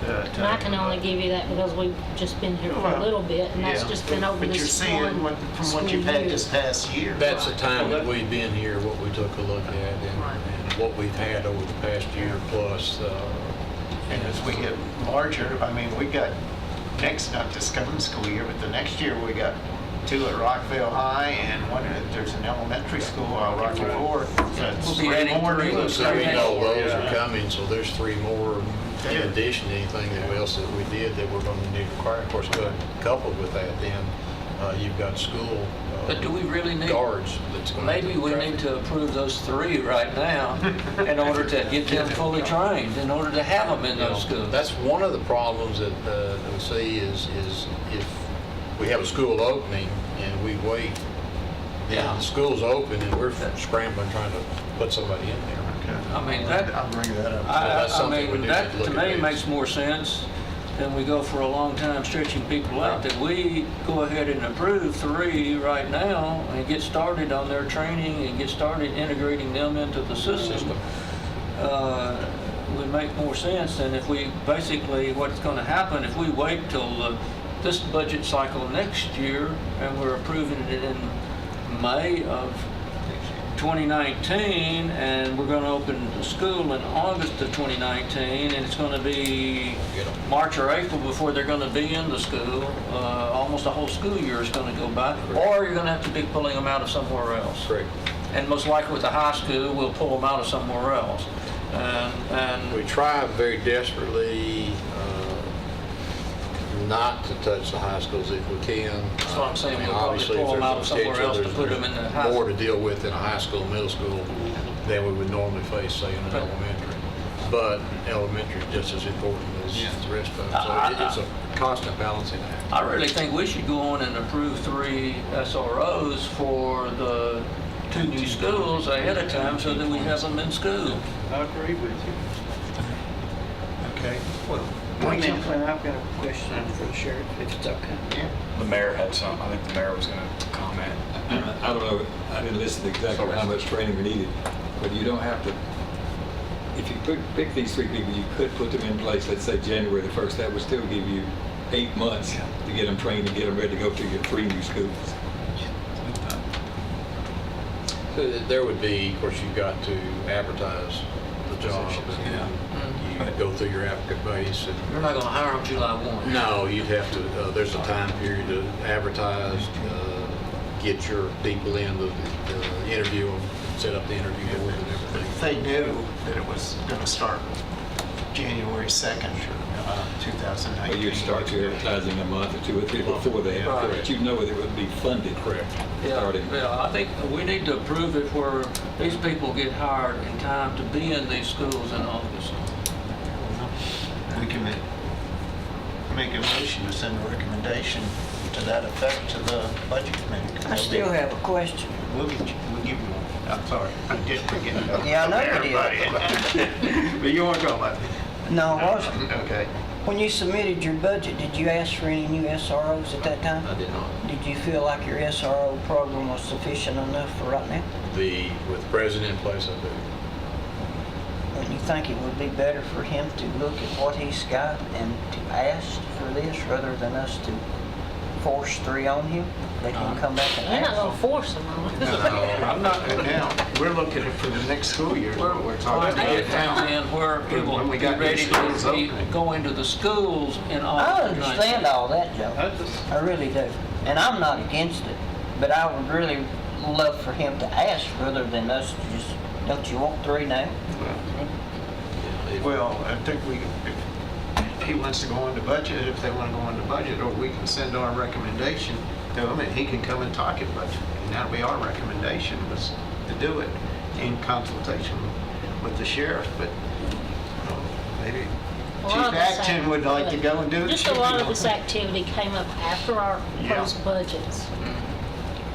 And I can only give you that because we've just been here for a little bit, and that's Yeah, just been over but you're this seeing one from what you've school had year. this past year. That's the time that we've been here, what we took a look at, and what we've had over the past year plus. And as we get larger, I mean, we got next, not this coming school year, but the next year, we got 2 at Rockville High and one at, there's an elementary school, Rocky Ford. So it's We'll be 3 adding more 3 to those those. We know those Yeah. are coming, so there's 3 more in addition to anything else that we did that we're going to need to require. Of course, coupled with that, then you've got school But do we really need? guards that's going to. Maybe we need to approve those 3 right now in order to get them fully trained, in order to have them in those schools. That's one of the problems that we see is if we have a school opening and we wait, Yeah. and the school's open and we're scrambling trying to put somebody in there. I mean, that, I'll bring that up. that's I something we mean, do that need to to look at me these. makes more sense than we go for a long time stretching people out, that we go ahead and approve 3 right now and get started on their training and get started integrating them into the system. Would make more sense than if we, basically, what's going to happen if we wait till this budget cycle next year and we're approving it in May of 2019, and we're going to open the school in August of 2019, and it's going to be March or April before they're going to be in the school. Almost a whole school year is going to go by, or you're going to have to be pulling them out of somewhere else. Correct. And most likely with the high school, we'll pull them out of somewhere else. And We try very desperately not to touch the high schools if we can. That's what I'm saying, I mean, we'll probably obviously, pull if them there's out of somewhere potential, else to there's- put them in the there's high more school. to deal with in a high school, middle school than we would normally face, say, in an But- elementary. But elementary is just as important as the rest of them. So it's a constant balancing act. I really think we should go on and approve 3 SROs for the 2 new schools ahead of time so that we have them in school. I agree with you. Okay. Well, Wait a minute, Clint, I've got a question for the sheriff, if it's okay. yeah. The mayor had some, I think the mayor was going to comment. I don't know, I didn't listen to exactly how much training we needed, but you don't have to, if you pick these 3 people, you could put them in place, let's say January the 1st, that would still give you 8 months to get them trained and get them ready to go to your 3 new schools. So there would be, of course, you've got to advertise the job. Yeah. You go through your applicant base and You're not going to hire them July 1. no, you'd have to, there's a time period to advertise, get your people in, interview them, set up the interview board and everything. If they knew that it was going to start January 2nd, 2019. Or you'd start your advertising a month or 2 or 3 before that, Right. but you know that it would be funded. Correct. Yeah, Starting. yeah, I think we need to approve it where these people get hired in time to be in these schools in August. We can make a motion to send a recommendation to that effect to the budget committee. 'cause I still have a question. We'll give you one. I'm sorry, I did forget. Yeah, I know you did. But you want to go, Mike? No, I wasn't. Okay. When you submitted your budget, did you ask for any new SROs at that time? I did not. Did you feel like your SRO program was sufficient enough for right now? With the president in place, I do. Wouldn't you think it would be better for him to look at what he's got and to ask for this rather than us to force 3 on him? Let him come back and You're not ask. gonna force them on it. I'm not, now, we're looking at for the next school year, is what we're talking Trying to get about. things in where people When will we be got ready these schools to be opening. go into the schools in I August. of understand 19. all that, Joe. I really do. And I'm not against it. But I would really love for him to ask rather than us to just, don't you want 3 now? Well, I think if he wants to go on the budget, if they want to go on the budget, or we can send our recommendation to him, and he can come and talk at budget. And that'll be our recommendation, was to do it in consultation with the sheriff, but maybe A lot of Chief this Acton would like to go and do it. Just a lot of this activity came up after our proposed budgets.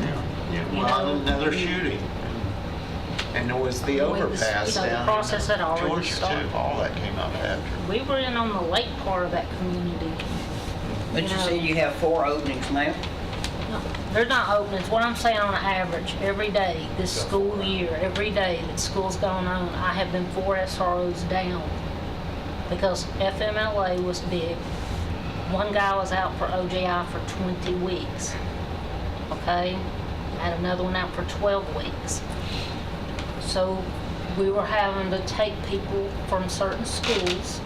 Yeah, you well, know, another shooting. And there was the With the- overpass you know, the down process had in already Georgia started. too. All that came up after. We were in on the lake part of that community. But you know. see you have 4 openings now. No, they're not openings. What I'm saying on average, every day this school year, every day that school's gone on, I have been 4 SROs down because FMLA was big. One guy was out for OJI for 20 weeks. Okay? Had another one out for 12 weeks. So we were having to take people from certain schools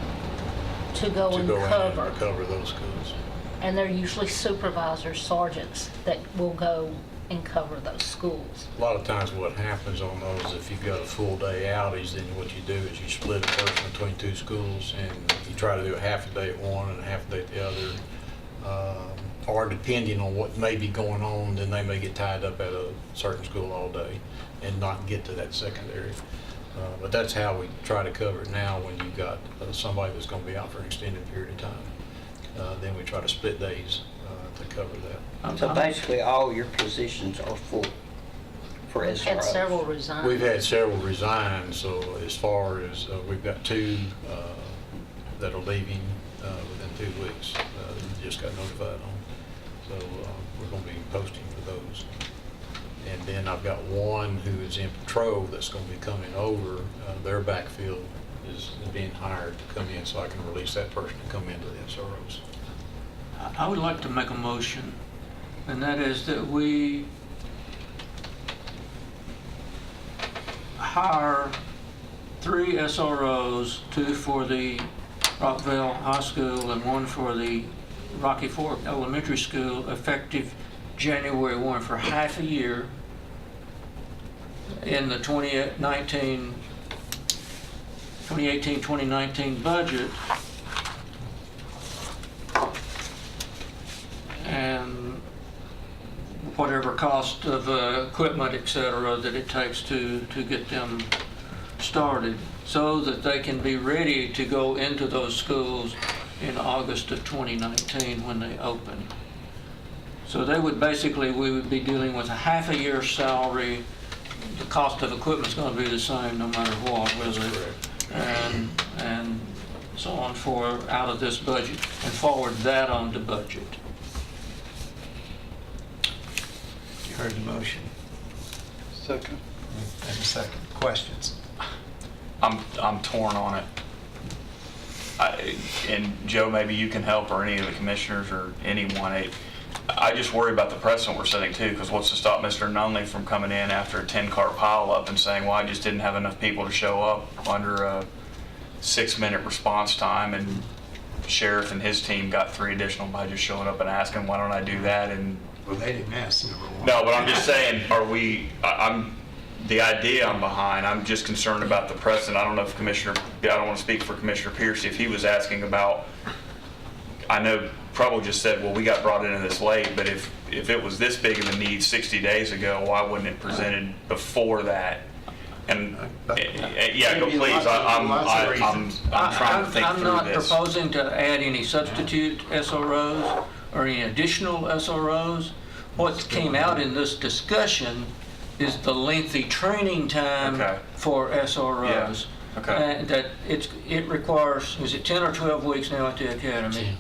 to go To and go in cover. and cover those schools. And they're usually supervisors, sergeants that will go and cover those schools. A lot of times what happens on those, if you've got a full day outage, then what you do is you split a person between two schools and you try to do a half a day at one and a half a day at the other. Or depending on what may be going on, then they may get tied up at a certain school all day and not get to that secondary. But that's how we try to cover it now when you've got somebody that's going to be out for an extended period of time. Then we try to split days to cover that. So basically, all your positions are full for SROs. Had several resign. We've had several resign, so as far as, we've got two that are leaving within 2 weeks, just got notified on. So we're going to be posting for those. And then I've got one who is in patrol that's going to be coming over. Their backfield is being hired to come in, so I can release that person to come into the SROs. I would like to make a motion, and that is that we hire 3 SROs, 2 for the Rockville High School and 1 for the Rocky Fork Elementary School, effective January 1 for half a year in the 2018-2019 budget. And whatever cost of equipment, et cetera, that it takes to get them started, so that they can be ready to go into those schools in August of 2019 when they open. So they would basically, we would be dealing with a half a year's salary. The cost of equipment's going to be the same no matter what, and so on for out of this budget, and forward that on to budget. You heard the motion. Second. And a second. Questions? I'm torn on it. And Joe, maybe you can help, or any of the commissioners or anyone. I just worry about the precedent we're setting too, because what's to stop Mr. Nunley from coming in after a 10-car pileup and saying, well, I just didn't have enough people to show up under a 6-minute response time, and Sheriff and his team got 3 additional by just showing up and asking, why don't I do that? And Well, they didn't ask, number one. no, but I'm just saying, the idea I'm behind, I'm just concerned about the precedent. I don't know if I don't want to speak for Commissioner Piercy, if he was asking about, I know Preble just said, well, we got brought into this late, but if it was this big of a need 60 days ago, why wasn't it presented before that? And, yeah, go please, I'm trying to think through this. I'm not proposing to add any substitute SROs or any additional SROs. What came out in this discussion is the lengthy training time for SROs. Yeah. Okay. And that it requires, is it 10 or 12 weeks now at the academy?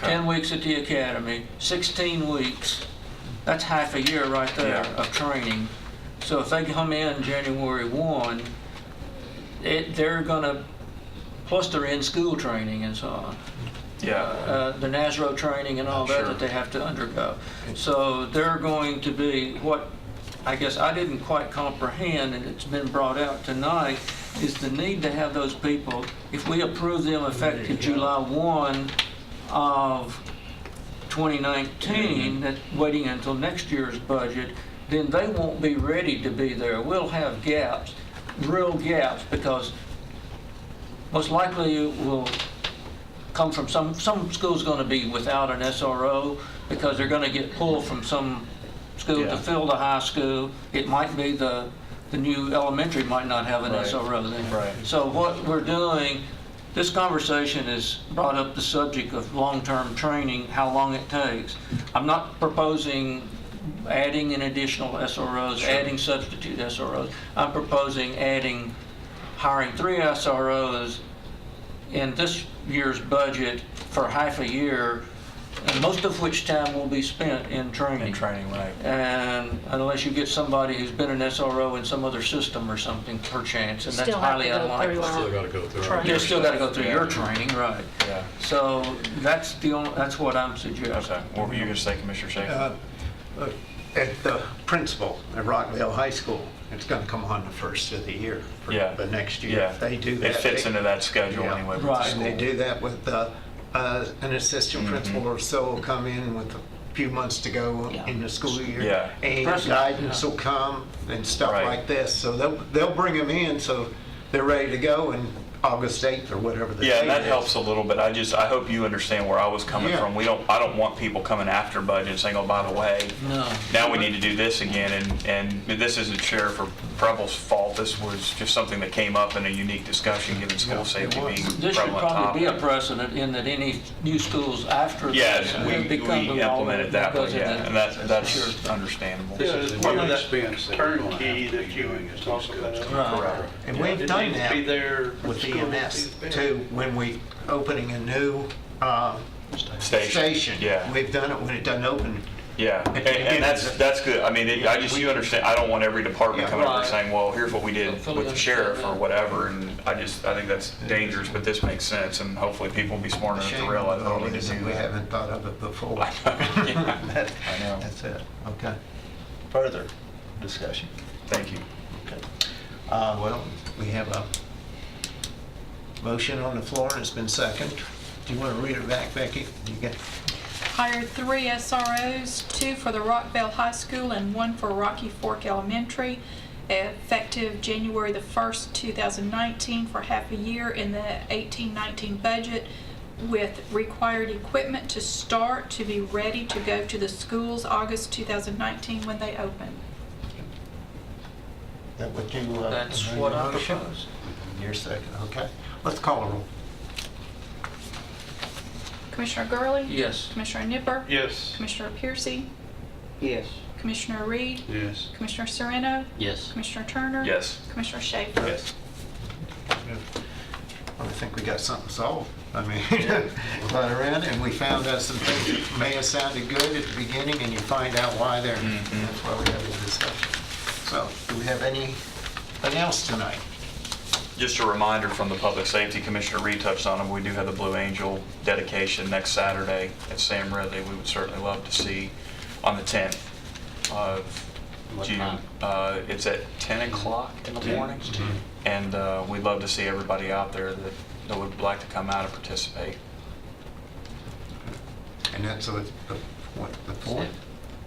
10 weeks at the academy, 16 weeks. That's half a year right there of training. So if they come in January 1, they're gonna, plus they're in school training and so on. Yeah. The NASRO training and all that they have to undergo. So they're going to be, what I guess I didn't quite comprehend, and it's been brought out tonight, is the need to have those people, if we approve them effective July 1 of 2019, that's waiting until next year's budget, then they won't be ready to be there. We'll have gaps, real gaps, because most likely it will come from some school's going to be without an SRO because they're going to get pulled from some school to fill the high school. It might be the new elementary might not have an SRO then. Right. So what we're doing, this conversation has brought up the subject of long-term training, how long it takes. I'm not proposing adding an additional SROs, adding substitute SROs. I'm proposing hiring 3 SROs in this year's budget for half a year and most of which time will be spent in training. In training, right. And unless you get somebody who's been an SRO in some other system or something, perchance, and that's Still have highly to go unlikely. through our Still gotta go through our. You still got to go through Yeah. your training, right? Yeah. So that's the only, that's what I'm suggesting. Okay, what were you going to say, Commissioner Schaefer? At the principal at Rockville High School, it's going to come on the first of the year for Yeah. the next year. Yeah. They do that. It fits into that schedule Yeah. anyway with the Right. school. And they do that with an assistant principal or so will come in with a few months to go Yeah. in the school year. Yeah. And President, guidance yeah. will come and stuff Right. like this. So they'll bring them in so they're ready to go in August 8th or whatever the date Yeah, and that is. helps a little bit. I hope you understand where I was coming Yeah. from. I don't want people coming after budget and saying, oh, by the way, No. now we need to do this again. And this isn't Sheriff or Preble's fault. This was just something that came up in a unique discussion, given school safety being a This should prevalent probably be a topic. precedent in that any new schools after Yeah, this we become implemented that one, because of yeah, the- and that's understandable. Yeah, it's part of that expense that we're gonna have turnkey to be that you doing at talk these about. schools. Right. And we've It done needs to that be there for with schools EMS to be too, when we opening a new station. Yeah. We've done it when it doesn't open. Yeah, and that's good. I mean, you understand, I don't want every department Yeah. coming over Right. saying, well, here's what we did Fully with the sheriff or understand that. whatever, and I think that's dangerous, but this makes sense, and hopefully people will be smart enough to Shame realize, on oh, all we need this to and do we that. haven't thought of it before. I know. Yeah. I know. That's it, okay. Further discussion? Thank you. Okay. Well, we have a motion on the floor and it's been seconded. Do you want to read it back, Becky? You get. Hired 3 SROs, 2 for the Rockville High School and 1 for Rocky Fork Elementary, effective January the 1st, 2019 for half a year in the 18-19 budget, with required equipment to start to be ready to go to the schools August 2019 when they open. That what you? That's amend what your I motion? propose. Your second, okay. Let's call a roll. Commissioner Gurley? Yes. Commissioner Nipper? Yes. Commissioner Piercy? Yes. Commissioner Reed? Yes. Commissioner Sereno? Yes. Commissioner Turner? Yes. Commissioner Schaefer? Yes. I think we got something solved. I mean, right around, and we found out some things that may have sounded good at the beginning, and you find out why they're, that's why we have this discussion. So, do we have anything else tonight? Just a reminder from the Public Safety Commissioner Reed touched on them. We do have the Blue Angel dedication next Saturday at Sam Ridley. We would certainly love to see on the 10th of What June. time? It's at 10 o'clock in the morning. And we'd love to see everybody out there that would like to come out and participate. And that's the 4th?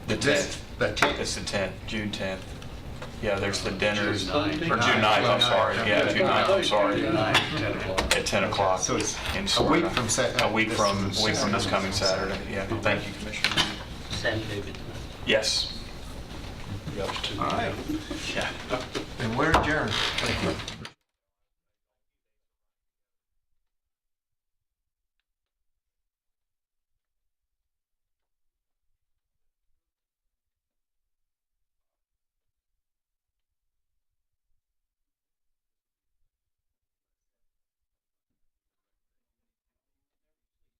The This- 10th. The 10th. It's the 10th, June 10th. Yeah, there's the dinners, June or 9th. June 9th, I'm sorry. Yeah, June 9th, I'm sorry. 10 o'clock. At 10 o'clock. So it's in a Smyrna. week from A week from this this coming Saturday. Yeah, thank you, Commissioner. Sam David. Yes. Got us two. All right, Yeah. and we're adjourned. Thank you.